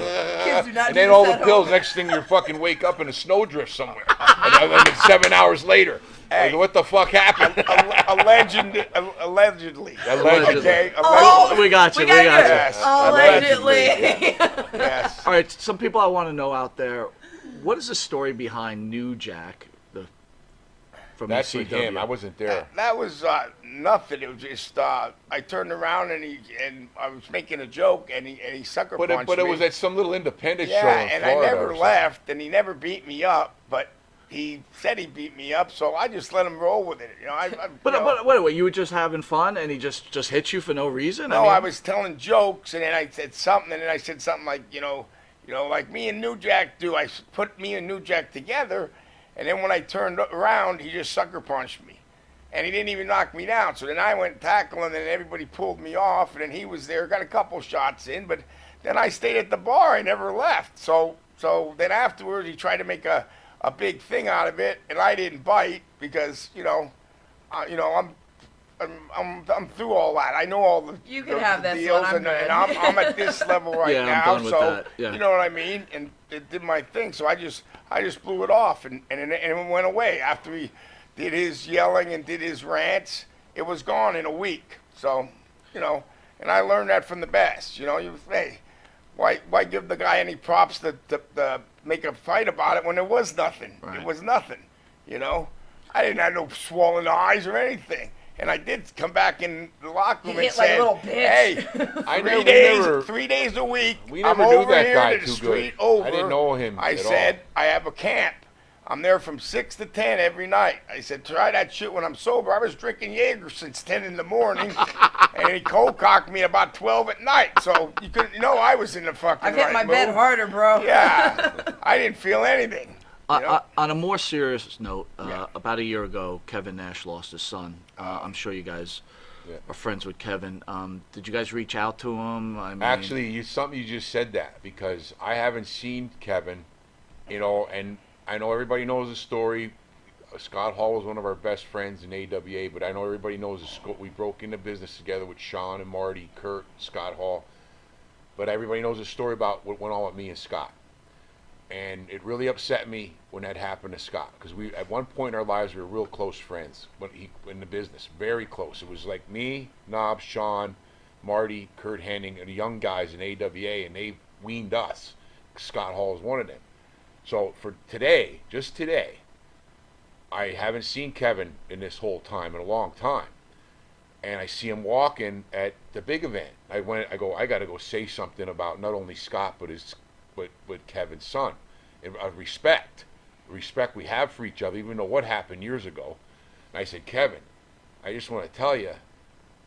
Speaker 5: Kids do not
Speaker 2: And
Speaker 5: do
Speaker 2: then
Speaker 5: this
Speaker 2: all the
Speaker 5: at
Speaker 2: pills,
Speaker 5: home.
Speaker 2: next thing you fucking wake up in a snowdrift somewhere. And then 7 hours later.
Speaker 4: Hey.
Speaker 2: Like, what the fuck happened?
Speaker 4: Allegedly.
Speaker 2: Allegedly.
Speaker 4: Okay.
Speaker 5: Oh,
Speaker 1: We got you.
Speaker 5: we got you.
Speaker 4: Yes.
Speaker 5: Allegedly.
Speaker 4: Yes.
Speaker 1: All right, some people I want to know out there, what is the story behind New Jack, the from
Speaker 2: That's for
Speaker 1: ECW.
Speaker 2: him. I wasn't there.
Speaker 4: That was nothing. It was just I turned around and I was making a joke and he sucker
Speaker 2: But
Speaker 4: punched
Speaker 2: it
Speaker 4: me.
Speaker 2: was at some little independent show
Speaker 4: Yeah,
Speaker 2: in
Speaker 4: and
Speaker 2: Florida.
Speaker 4: I
Speaker 2: or
Speaker 4: never
Speaker 2: something.
Speaker 4: left, and he never beat me up, but he said he beat me up, so I just let him roll with it. You know,
Speaker 1: But wait, you were just having fun, and he just hit you for no reason?
Speaker 4: no,
Speaker 1: I mean,
Speaker 4: I was telling jokes, and then I said something, and then I said something like, like me and New Jack do. I put me and New Jack together, and then when I turned around, he just sucker punched me. And he didn't even knock me down. So then I went tackling, and then everybody pulled me off, and then he was there, got a couple shots in, but then I stayed at the bar. I never left. So then afterwards, he tried to make a big thing out of it, and I didn't bite because, I'm through all that. I know all the
Speaker 3: You can have this
Speaker 4: deals,
Speaker 3: one, I'm
Speaker 4: and
Speaker 3: good.
Speaker 4: I'm at this level right
Speaker 1: Yeah, I'm
Speaker 4: now.
Speaker 1: done with
Speaker 4: So
Speaker 1: that, yeah.
Speaker 4: you know what I mean. And it did my thing. So I just blew it off, and it went away after he did his yelling and did his rants. It was gone in a week. So and I learned that from the best. Hey, why give the guy any props to make a fight about it when there was nothing?
Speaker 1: Right.
Speaker 4: It was nothing. I didn't have no swollen eyes or anything. And I did come back in the locker room
Speaker 3: You
Speaker 4: and
Speaker 3: hit like a
Speaker 4: said,
Speaker 3: little bitch.
Speaker 4: "Hey,
Speaker 2: I
Speaker 4: three
Speaker 2: never- we
Speaker 4: days,
Speaker 2: never-
Speaker 4: 3 days a week.
Speaker 2: we
Speaker 4: I'm
Speaker 2: never knew
Speaker 4: over
Speaker 2: that
Speaker 4: here
Speaker 2: guy
Speaker 4: to the
Speaker 2: too
Speaker 4: street
Speaker 2: good.
Speaker 4: over."
Speaker 2: I didn't know him
Speaker 4: I
Speaker 2: at
Speaker 4: said,
Speaker 2: all.
Speaker 4: "I have a camp. I'm there from 6 to 10 every night." I said, "Try that shit when I'm sober." I was drinking Jaeger since 10 in the morning, and he cold cocked me about 12 at night. So you couldn't know I was in the fucking
Speaker 3: I've hit
Speaker 4: right
Speaker 3: my bed
Speaker 4: mood.
Speaker 3: harder, bro.
Speaker 4: Yeah, I didn't feel anything.
Speaker 1: on a more serious note,
Speaker 4: Yeah.
Speaker 1: about a year ago, Kevin Nash lost his son. I'm sure you guys are friends with Kevin. Did you guys reach out to him? I mean,
Speaker 2: Actually, you just said that because I haven't seen Kevin, and I know everybody knows the story. Scott Hall was one of our best friends in AWA, but I know everybody knows we broke into business together with Sean and Marty, Kurt, Scott Hall. But everybody knows the story about what went on with me and Scott. And it really upset me when that happened to Scott because we, at one point in our lives, we were real close friends in the business, very close. It was like me, Knob, Sean, Marty, Kurt Henning, and the young guys in AWA, and they weaned us. Scott Hall is one of them. So for today, just today, I haven't seen Kevin in this whole time, in a long time. And I see him walking at the big event. I go, I got to go say something about not only Scott, but Kevin's son. And respect we have for each other, even though what happened years ago. And I said, Kevin, I just want to tell you,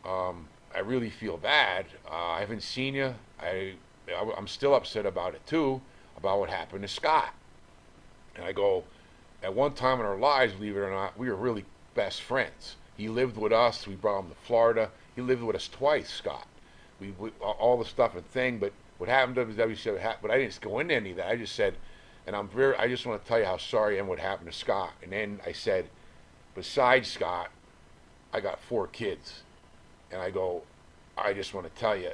Speaker 2: I really feel bad. I haven't seen you. I'm still upset about it too, about what happened to Scott. And I go, at one time in our lives, believe it or not, we were really best friends. He lived with us. We brought him to Florida. He lived with us twice, Scott. We all the stuff and thing, but what happened to WCW, but I didn't go into any of that. I just said, and I just want to tell you how sorry I am what happened to Scott. And then I said, besides Scott, I got 4 kids. And I go, I just want to tell you,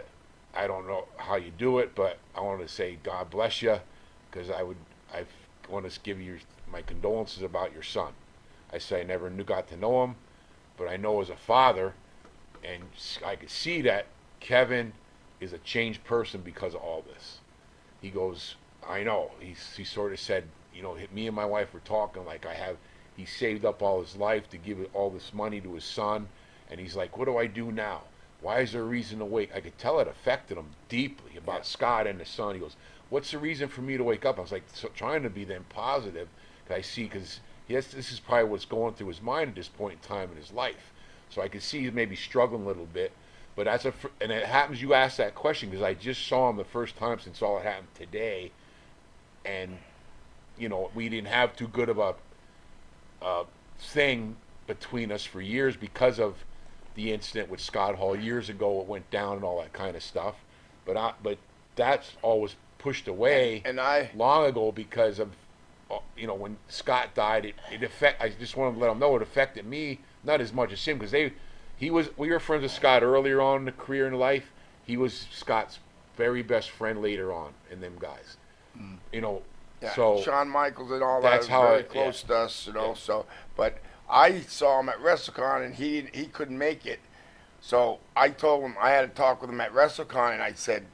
Speaker 2: I don't know how you do it, but I want to say God bless you, because I want to give you my condolences about your son. I say I never got to know him, but I know as a father, and I could see that Kevin is a changed person because of all this. He goes, I know. He sort of said, me and my wife were talking like he saved up all his life to give all this money to his son, and he's like, what do I do now? Why is there a reason to wake? I could tell it affected him deeply about Scott and his son. He goes, what's the reason for me to wake up? I was like, trying to be then positive, because this is probably what's going through his mind at this point in time in his life. So I could see he's maybe struggling a little bit. But and it happens you asked that question because I just saw him the first time since all it happened today. And, we didn't have too good of a thing between us for years because of the incident with Scott Hall years ago. It went down and all that kind of stuff. But that's always pushed away long ago because of, when Scott died, I just wanted to let him know it affected me, not as much as him, because we were friends with Scott earlier on in the career and life. He was Scott's very best friend later on in them guys.
Speaker 4: Yeah,
Speaker 2: so
Speaker 4: Shawn Michaels and all
Speaker 2: that's
Speaker 4: that
Speaker 2: how
Speaker 4: was very
Speaker 2: it-
Speaker 4: close
Speaker 2: yeah.
Speaker 4: to us,
Speaker 2: Yeah.
Speaker 4: So, but I saw him at WrestleCon and he couldn't make it, so I told him I had to talk with him at WrestleCon, and I said,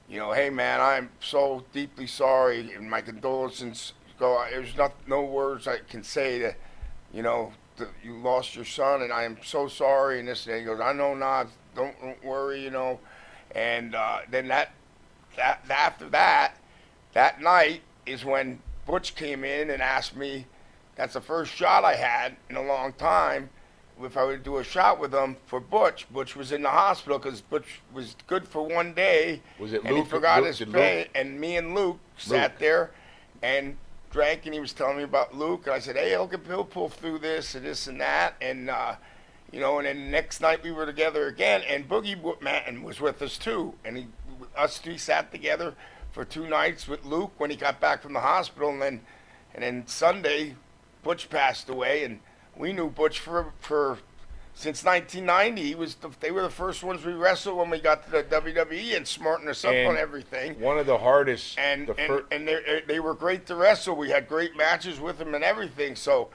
Speaker 4: hey man, I'm so deeply sorry, and my condolences go. There's no words I can say you know, you lost your son, and I am so sorry. And this, and he goes, I know, not, don't worry, you know. And then after that night is when Butch came in and asked me. That's the first shot I had in a long time. If I would do a shot with him for Butch. Butch was in the hospital because Butch was good for one day.
Speaker 2: Was it
Speaker 4: and
Speaker 2: Luke?
Speaker 4: He forgot
Speaker 2: Luke,
Speaker 4: his
Speaker 2: did
Speaker 4: pay,
Speaker 2: Luke?
Speaker 4: and me and Luke sat there and drank, and he was telling me about Luke, and I said, hey, he'll pull through this and this and that, and you know, and then the next night we were together again, and Boogie Manton was with us too, and us three sat together for 2 nights with Luke when he got back from the hospital, and then Sunday, Butch passed away, and we knew Butch for since 1990. They were the first ones we wrestled when we got to the WWE and smartened us up on everything.
Speaker 2: One of the hardest.
Speaker 4: And they were great to wrestle. We had great matches with them and everything. So,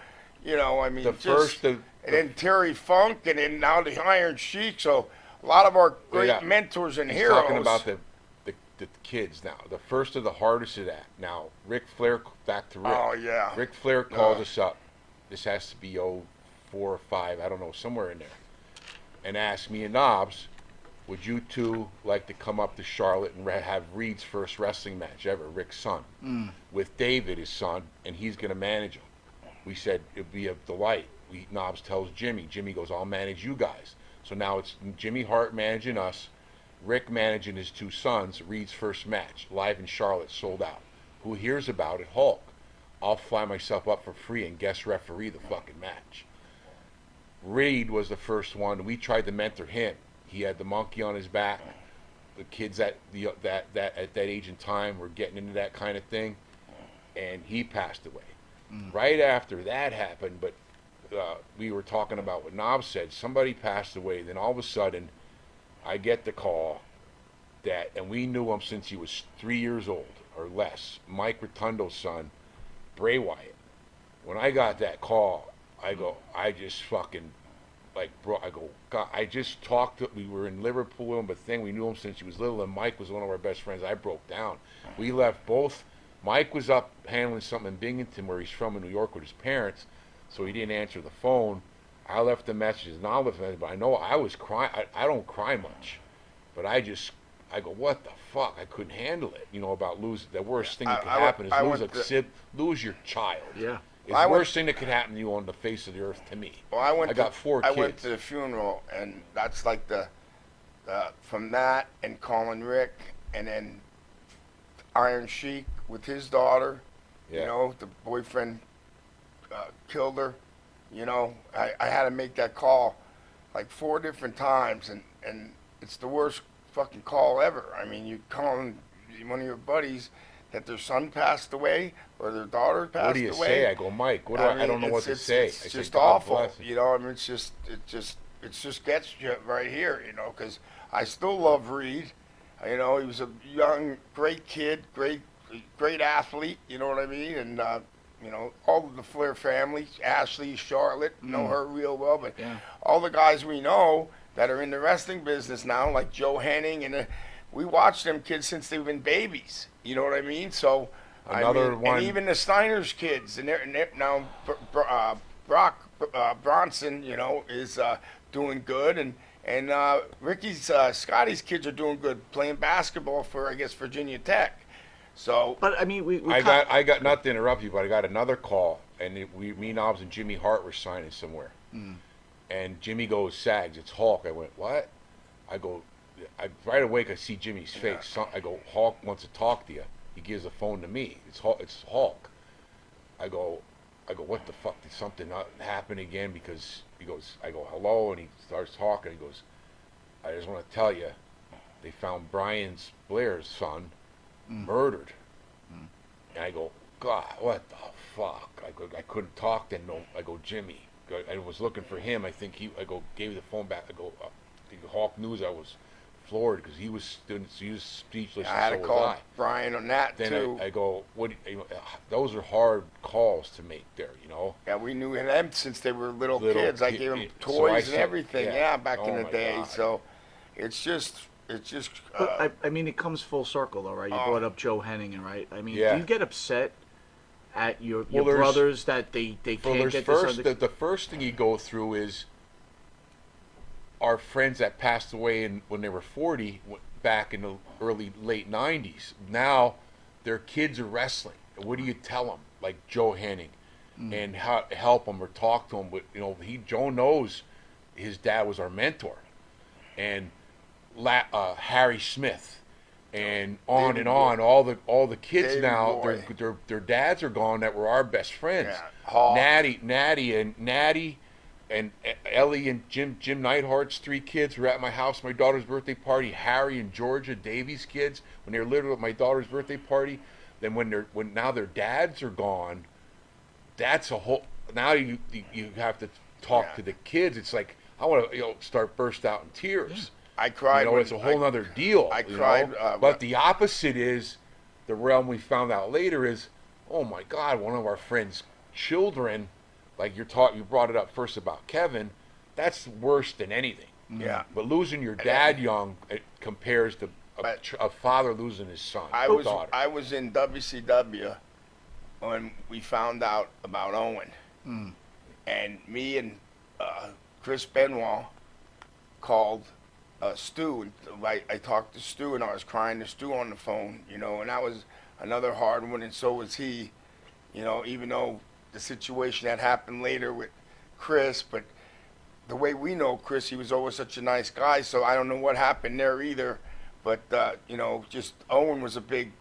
Speaker 4: you know, I mean, and then Terry Funk, and then now the Iron Sheik. So a lot of our great mentors and heroes.
Speaker 2: Talking about the kids now. The first of the hardest of that. Now, Ric Flair, back to Rick.
Speaker 4: Oh, yeah.
Speaker 2: Ric Flair calls us up. This has to be 04 or 05, I don't know, somewhere in there. And asked me and Knobs, would you two like to come up to Charlotte and have Reed's first wrestling match ever, Rick's son, with David, his son, and he's going to manage him. We said it'd be a delight. Knobs tells Jimmy. Jimmy goes, I'll manage you guys. So now it's Jimmy Hart managing us, Rick managing his 2 sons. Reed's first match, live in Charlotte, sold out. Who hears about it? Hulk. I'll fly myself up for free and guest referee the fucking match. Reed was the first one. We tried to mentor him. He had the monkey on his back. The kids at that age and time were getting into that kind of thing, and he passed away. Right after that happened, but we were talking about what Knob said. Somebody passed away. Then all of a sudden, I get the call that, and we knew him since he was 3 years old or less. Mike Rotundo's son, Bray Wyatt. When I got that call, I just fucking, God, I just talked to, we were in Liverpool with him, but we knew him since he was little, and Mike was one of our best friends. I broke down. We left both. Mike was up handling something in Binghamton, where he's from, in New York, with his parents, so he didn't answer the phone. I left the messages, and I left the message, but I know I was crying. I don't cry much, but I go, what the fuck? I couldn't handle it, you know, about losing. The worst thing that could happen is lose your child.
Speaker 1: Yeah.
Speaker 2: It's the worst thing that could happen to you on the face of the earth, to me.
Speaker 4: Well, I got 4 kids. I went to the funeral, and that's like from that, and calling Rick, and then Iron Sheik with his daughter. Yeah. You know, the boyfriend killed her. You know, I had to make that call like 4 different times, and it's the worst fucking call ever. I mean, you're calling one of your buddies that their son passed away or their daughter passed away.
Speaker 2: What do you say? I go, Mike. I don't know what to say.
Speaker 4: It's just awful. You know, I mean, it just gets you right here. You know, because I still love Reed. You know, he was a young, great kid, great athlete. You know what I mean? And you know, all of the Flair family, Ashley, Charlotte, know her real well. But all the guys we know that are in the wrestling business now, like Joe Henning, and we watched them kids since they've been babies. You know what I mean? So
Speaker 2: one,
Speaker 4: and even the Steiners kids, and they're now Brock Bronson, you know, is doing good, and Ricky's Scotty's kids are doing good, playing basketball for, I guess, Virginia Tech. So,
Speaker 1: but I mean,
Speaker 2: I got, not to interrupt you, but I got another call, and me, Knobs, and Jimmy Hart were signing somewhere, and Jimmy goes, Sags, it's Hulk. I went, what? I go, right away I see Jimmy's face. I go, Hulk wants to talk to you. He gives the phone to me. It's Hulk. I go, what the fuck? Did something not happen again? Because he goes, I go, hello, and he starts talking. He goes, I just want to tell you, they found Blair's son murdered. And I go, God, what the fuck? I couldn't talk then. No, I go, Jimmy. I was looking for him. I think gave the phone back. I go, Hawk News. I was floored because he was speechless.
Speaker 4: I had to call Brian on that
Speaker 2: then
Speaker 4: too.
Speaker 2: I go, those are hard calls to make there, you know.
Speaker 4: Yeah, we knew them since they were little kids. I gave them toys and everything. Yeah, back in the day. God. So it's just.
Speaker 1: But I mean, it comes full circle, though, right? You brought up Joe Henning, right? I mean, do you get upset at your
Speaker 2: Well, there's-
Speaker 1: brothers that they
Speaker 2: Well,
Speaker 1: can't
Speaker 2: there's
Speaker 1: get
Speaker 2: first
Speaker 1: this?
Speaker 2: the first thing you go through is our friends that passed away when they were 40 back in the late 90s. Now their kids are wrestling. What do you tell them? Like Joe Henning, and how help them or talk to them. But Joe knows his dad was our mentor, and Harry Smith, and on
Speaker 4: David
Speaker 2: and on.
Speaker 4: Boy.
Speaker 2: All the kids
Speaker 4: David
Speaker 2: now,
Speaker 4: Boy.
Speaker 2: their dads are gone that were our best friends.
Speaker 4: Yeah. Hawk.
Speaker 2: Natty, and Ellie and Jim Neidhart's 3 kids were at my house for my daughter's birthday party. Harry and Georgia, Davy's kids, when they were living at my daughter's birthday party. Then when now their dads are gone, that's a whole. Now you have to talk
Speaker 4: Yeah.
Speaker 2: to the kids. It's like I want to start burst out in tears.
Speaker 4: I cried.
Speaker 2: It's a whole other deal.
Speaker 4: I cried.
Speaker 2: But the opposite is the realm we found out later is, oh my God, one of our friends' children, like you brought it up first about Kevin, that's worse than anything.
Speaker 4: Yeah.
Speaker 2: But losing your dad young, it compares to a father losing his son. or daughter.
Speaker 4: I was in WCW when we found out about Owen, and me and Chris Benoit called Stu. And I talked to Stu, and I was crying to Stu on the phone, and that was another hard one, and so was he, even though the situation that happened later with Chris, but the way we know Chris, he was always such a nice guy, so I don't know what happened there either. But, just Owen was a big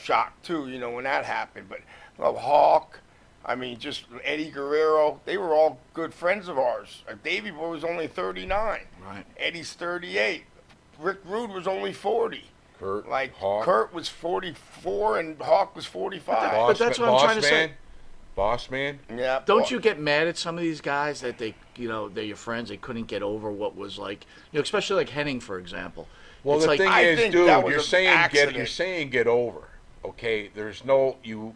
Speaker 4: shock, too, when that happened. But Hawk, just Eddie Guerrero, they were all good friends of ours. Davey Boy was only 39.
Speaker 1: Right.
Speaker 4: Eddie's 38. Rick Rude was only 40.
Speaker 2: Hawk.
Speaker 4: Kurt was 44 and Hawk was 45.
Speaker 1: But that's what I'm trying to say.
Speaker 2: Boss man.
Speaker 4: Yeah.
Speaker 1: Don't you get mad at some of these guys that they're your friends, they couldn't get over what was like, especially like Henning, for example.
Speaker 2: Well,
Speaker 1: It's
Speaker 2: the
Speaker 1: like,
Speaker 2: thing
Speaker 4: I
Speaker 2: is,
Speaker 4: think
Speaker 2: dude,
Speaker 4: that was
Speaker 2: you're
Speaker 4: an
Speaker 2: saying
Speaker 4: accident.
Speaker 2: get over. Okay, there's no you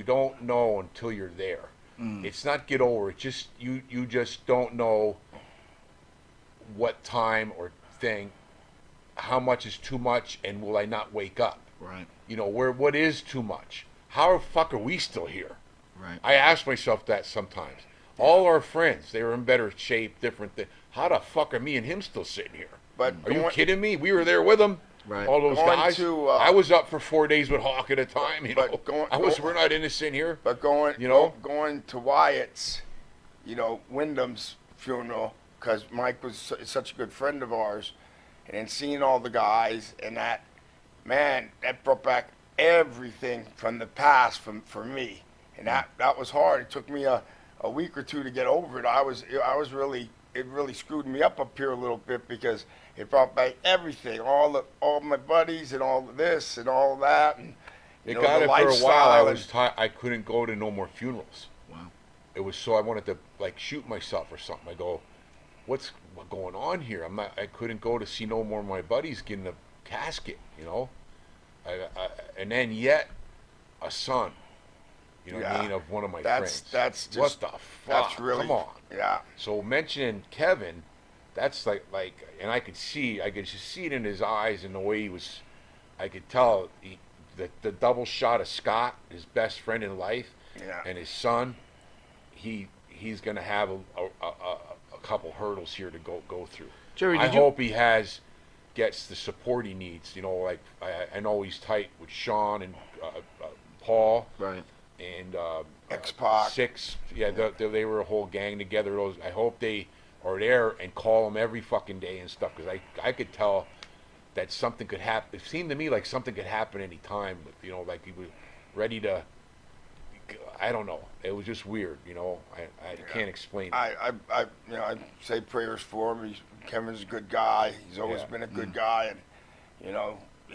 Speaker 2: don't know until you're there. It's not get over. It's just you just don't know what time or thing, how much is too much, and will I not wake up?
Speaker 1: Right.
Speaker 2: What is too much? How the fuck are we still here?
Speaker 1: Right.
Speaker 2: I ask myself that sometimes. All our friends, they were in better shape, different things. How the fuck are me and him still sitting here?
Speaker 4: But
Speaker 2: Are you kidding me? We were there with them.
Speaker 1: Right.
Speaker 2: All those
Speaker 4: Going
Speaker 2: guys.
Speaker 4: to,
Speaker 2: I was up for 4 days with Hawk at a time. We're not innocent here.
Speaker 4: But going to Wyatt's, Wyndham's funeral, because Mike was such a good friend of ours, and then seeing all the guys and that brought back everything from the past for me, and that was hard. It took me a week or two to get over it. It really screwed me up here a little bit because it brought back everything, all my buddies and all this and all that, and
Speaker 2: It
Speaker 4: the
Speaker 2: got it for a while.
Speaker 4: lifestyle
Speaker 2: I couldn't go to no more funerals.
Speaker 1: Wow.
Speaker 2: It was so I wanted to shoot myself or something. I go, what's going on here? I couldn't go to see no more of my buddies getting a casket. And then yet a son. What I mean, of one of my friends.
Speaker 4: That's just,
Speaker 2: what the fuck?
Speaker 4: That's really,
Speaker 2: come on.
Speaker 4: Yeah.
Speaker 2: So mentioning Kevin, that's like, and I could just see it in his eyes and the way he was. I could tell the double shot of Scott, his best friend in life, and his son. He's gonna have a couple hurdles here to go through.
Speaker 1: Jerry,
Speaker 2: I hope he gets the support he needs. I know he's tight with Sean and Paul.
Speaker 1: Right.
Speaker 2: And
Speaker 4: X-Pac.
Speaker 2: Six, they were a whole gang together. I hope they are there and call him every fucking day and stuff, because I could tell that something could happen. It seemed to me like something could happen any time. Like he was ready to. I don't know. It was just weird. I can't explain it.
Speaker 4: I say prayers for him. Kevin's a good guy. He's always been a good guy, and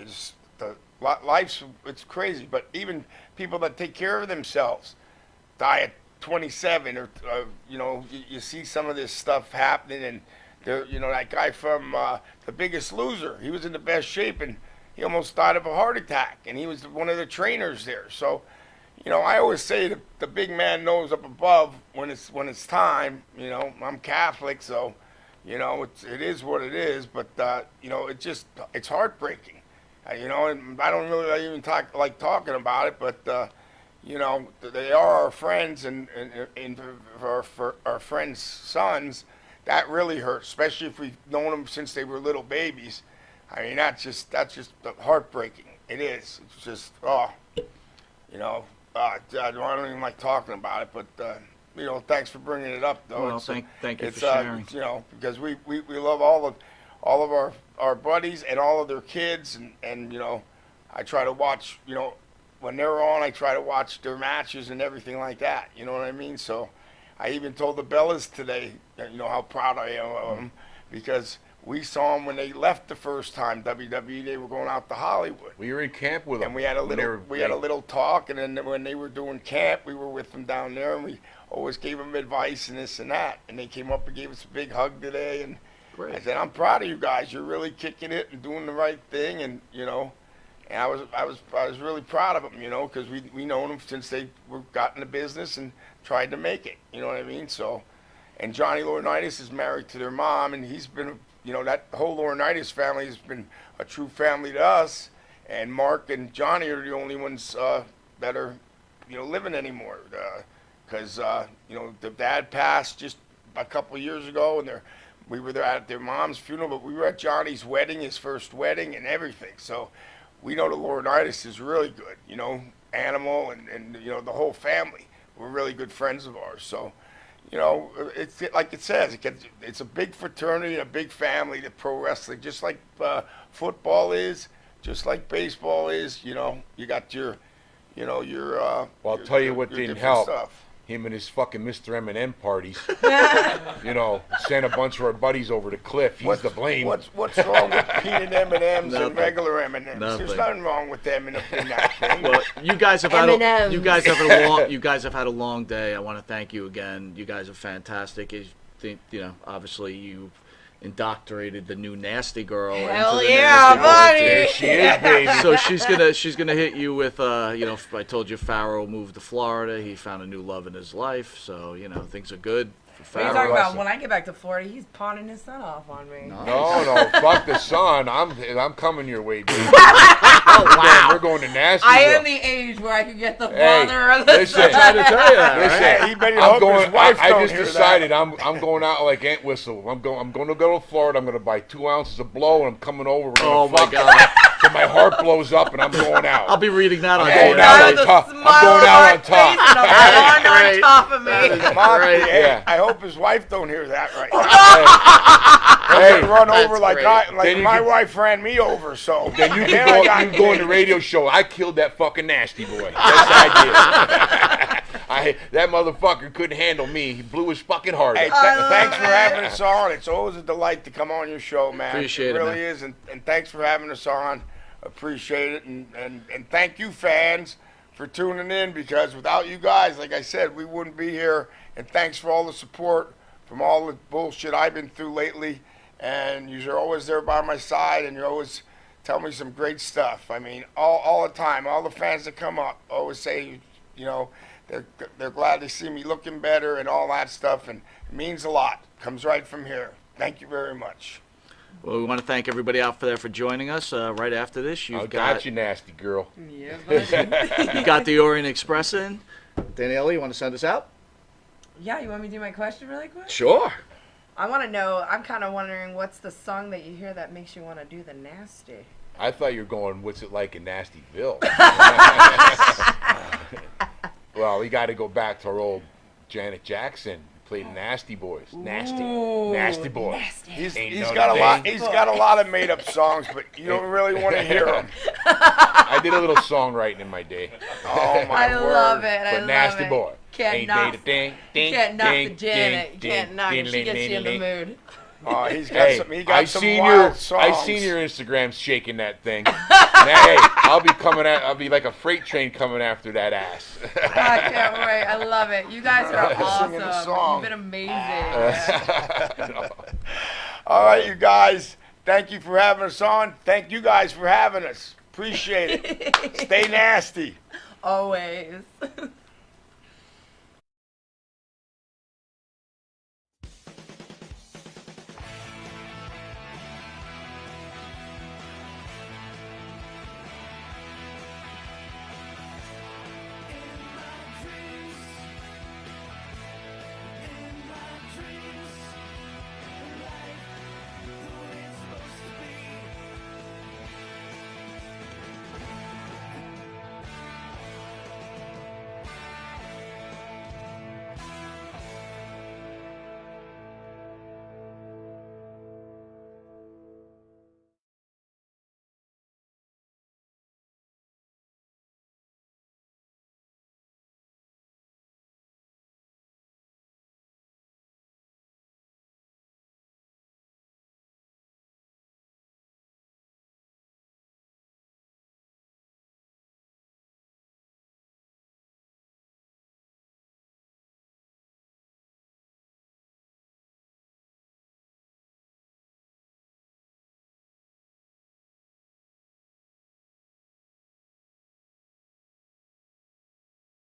Speaker 4: it's crazy. But even people that take care of themselves die at 27, or you see some of this stuff happening, and that guy from The Biggest Loser, he was in the best shape, and he almost died of a heart attack, and he was one of the trainers there. So, I always say that the big man knows up above when it's time. I'm Catholic, so it is what it is. But it's heartbreaking. And I don't really even like talking about it, but they are our friends, and for our friends' sons, that really hurts, especially if we've known them since they were little babies. I mean, that's just heartbreaking. It is. It's just, I don't even like talking about it, but thanks for bringing it up, though.
Speaker 1: Well, thank you for sharing.
Speaker 4: Because we love all of our buddies and all of their kids, and I try to watch, when they're on, I try to watch their matches and everything like that. You know what I mean? So I even told the Bellas today, how proud I am of them, because we saw them when they left the first time WWE. They were going out to Hollywood.
Speaker 2: We were in camp with them,
Speaker 4: and we had a little talk. And then when they were doing camp, we were with them down there, and we always gave them advice and this and that. And they came up and gave us a big hug today. And
Speaker 1: Great.
Speaker 4: I said, "I'm proud of you guys. You're really kicking it and doing the right thing." And and I was really proud of them, because we known them since they got in the business and tried to make it. You know what I mean? So, and Johnny Laurinaitis is married to their mom, and he's been. That whole Laurinaitis family has been a true family to us, and Mark and Johnny are the only ones that are, living anymore, because the dad passed just a couple of years ago, and we were there at their mom's funeral, but we were at Johnny's wedding, his first wedding, and everything. So we know the Laurinaitis is really good, Animal and the whole family. We're really good friends of ours, so. It's like it says. It's a big fraternity, a big family. The pro wrestling, just like football is, just like baseball is. You got your.
Speaker 2: Well, I'll tell you what didn't help.
Speaker 4: Stuff.
Speaker 2: Him and his fucking Mr. M&M parties. Sent a bunch of our buddies over the cliff. He's to blame.
Speaker 4: What's wrong with peanut M&Ms
Speaker 1: Nothing.
Speaker 4: and regular M&Ms?
Speaker 1: Nothing.
Speaker 4: There's nothing wrong with them in that thing.
Speaker 1: Well, you guys have had
Speaker 5: M&Ms.
Speaker 1: you guys have had a long day. I want to thank you again. You guys are fantastic. Obviously you indoctrinated the new nasty girl.
Speaker 5: Hell
Speaker 1: into the
Speaker 5: yeah,
Speaker 1: nasty girl.
Speaker 5: buddy.
Speaker 2: There she is, baby.
Speaker 1: So she's gonna hit you with I told you Pharaoh moved to Florida. He found a new love in his life. So things are good for
Speaker 3: What are you
Speaker 1: Pharaoh.
Speaker 3: talking about? When I get back to Florida, he's pawning his son off on me.
Speaker 2: No, fuck the son. I'm coming your way, baby.
Speaker 1: Oh wow!
Speaker 2: We're going to nasty.
Speaker 3: I am the age where I could get the
Speaker 2: Hey,
Speaker 3: father or the
Speaker 2: listen.
Speaker 3: son.
Speaker 1: Trying to tell you that, right?
Speaker 2: Listen,
Speaker 4: He better
Speaker 2: I'm
Speaker 4: hope
Speaker 2: going.
Speaker 4: his wife
Speaker 2: I
Speaker 4: don't
Speaker 2: just
Speaker 4: hear
Speaker 2: decided I'm going out like Ant Whistle. I'm going to go to Florida. I'm going to buy 2 ounces of blow, and I'm coming over. We're
Speaker 1: Oh
Speaker 2: gonna
Speaker 1: my
Speaker 2: fuck
Speaker 1: God!
Speaker 2: So my heart blows up, and I'm going out.
Speaker 1: I'll be reading that on
Speaker 2: going
Speaker 1: TV.
Speaker 2: out on
Speaker 3: With a
Speaker 2: top.
Speaker 3: smile
Speaker 2: I'm going
Speaker 3: on
Speaker 2: out
Speaker 3: my
Speaker 2: on top.
Speaker 3: face and a
Speaker 1: That is
Speaker 3: blonde
Speaker 1: great.
Speaker 3: on top of me.
Speaker 1: That is
Speaker 4: Monty,
Speaker 1: great.
Speaker 4: hey,
Speaker 2: Yeah.
Speaker 4: I hope his wife don't hear that right now.
Speaker 2: Hey,
Speaker 4: Run
Speaker 1: That's
Speaker 4: over like
Speaker 1: great.
Speaker 4: like
Speaker 2: you
Speaker 4: my
Speaker 2: can-
Speaker 4: wife ran me over. So
Speaker 2: then you
Speaker 4: Then
Speaker 2: can
Speaker 4: I got
Speaker 2: go. You can go on the
Speaker 4: kids.
Speaker 2: radio show. I killed that fucking nasty boy. Yes, I did. That motherfucker couldn't handle me. He blew his fucking heart
Speaker 4: Hey,
Speaker 2: out.
Speaker 4: thanks for having us on. It's always a delight to come on your show, man.
Speaker 1: Appreciate it,
Speaker 4: really
Speaker 1: man.
Speaker 4: is, and thanks for having us on. Appreciate it, and thank you, fans, for tuning in, because without you guys, like I said, we wouldn't be here. And thanks for all the support from all the bullshit I've been through lately. And you're always there by my side, and you always tell me some great stuff. I mean, all the time, all the fans that come up always say, they're glad to see me looking better and all that stuff, and it means a lot. Comes right from here. Thank you very much.
Speaker 1: Well, we want to thank everybody out there for joining us. Right after this,
Speaker 2: I
Speaker 1: you've
Speaker 2: got you, nasty girl.
Speaker 3: Yeah, buddy.
Speaker 1: you got the Orient Express in. Danielle, you want to send us out?
Speaker 3: Yeah, you want me to do my question really quick?
Speaker 1: Sure.
Speaker 3: I want to know, I'm kind of wondering, what's the song that you hear that makes you want to do the nasty?
Speaker 2: I thought you were going, what's it like in Nastyville? Well, we got to go back to our old Janet Jackson. Played Nasty Boys. Nasty.
Speaker 3: Ooh,
Speaker 2: Nasty Boy.
Speaker 3: nasty.
Speaker 4: He's
Speaker 2: Ain't
Speaker 4: got
Speaker 2: no
Speaker 4: a lot.
Speaker 2: thing.
Speaker 4: He's got a lot of made-up songs, but you don't really want to hear them.
Speaker 2: I did a little songwriting in my day.
Speaker 4: Oh my
Speaker 3: I
Speaker 4: word!
Speaker 3: love it. I
Speaker 2: But
Speaker 3: love
Speaker 2: Nasty
Speaker 3: it.
Speaker 2: Boy.
Speaker 3: Can't
Speaker 2: Ain't
Speaker 3: knock,
Speaker 2: they the ding, ding,
Speaker 3: you can't knock
Speaker 2: ding,
Speaker 3: the Janet. You
Speaker 2: ding,
Speaker 3: can't knock her.
Speaker 2: ding,
Speaker 3: She
Speaker 2: ding,
Speaker 3: gets you in the
Speaker 2: ding, ding.
Speaker 3: mood.
Speaker 4: Oh, he's got
Speaker 2: Hey,
Speaker 4: some. He
Speaker 2: I
Speaker 4: got some
Speaker 2: seen
Speaker 4: wild
Speaker 2: your,
Speaker 4: songs.
Speaker 2: I seen your Instagram shaking that thing. Now, hey, I'll be like a freight train coming after that ass.
Speaker 3: I can't wait. I love it. You guys are
Speaker 4: Singing the
Speaker 3: awesome.
Speaker 4: song.
Speaker 3: You've been amazing.
Speaker 4: All right, you guys. Thank you for having us on. Thank you guys for having us. Appreciate it. Stay nasty.
Speaker 3: Always.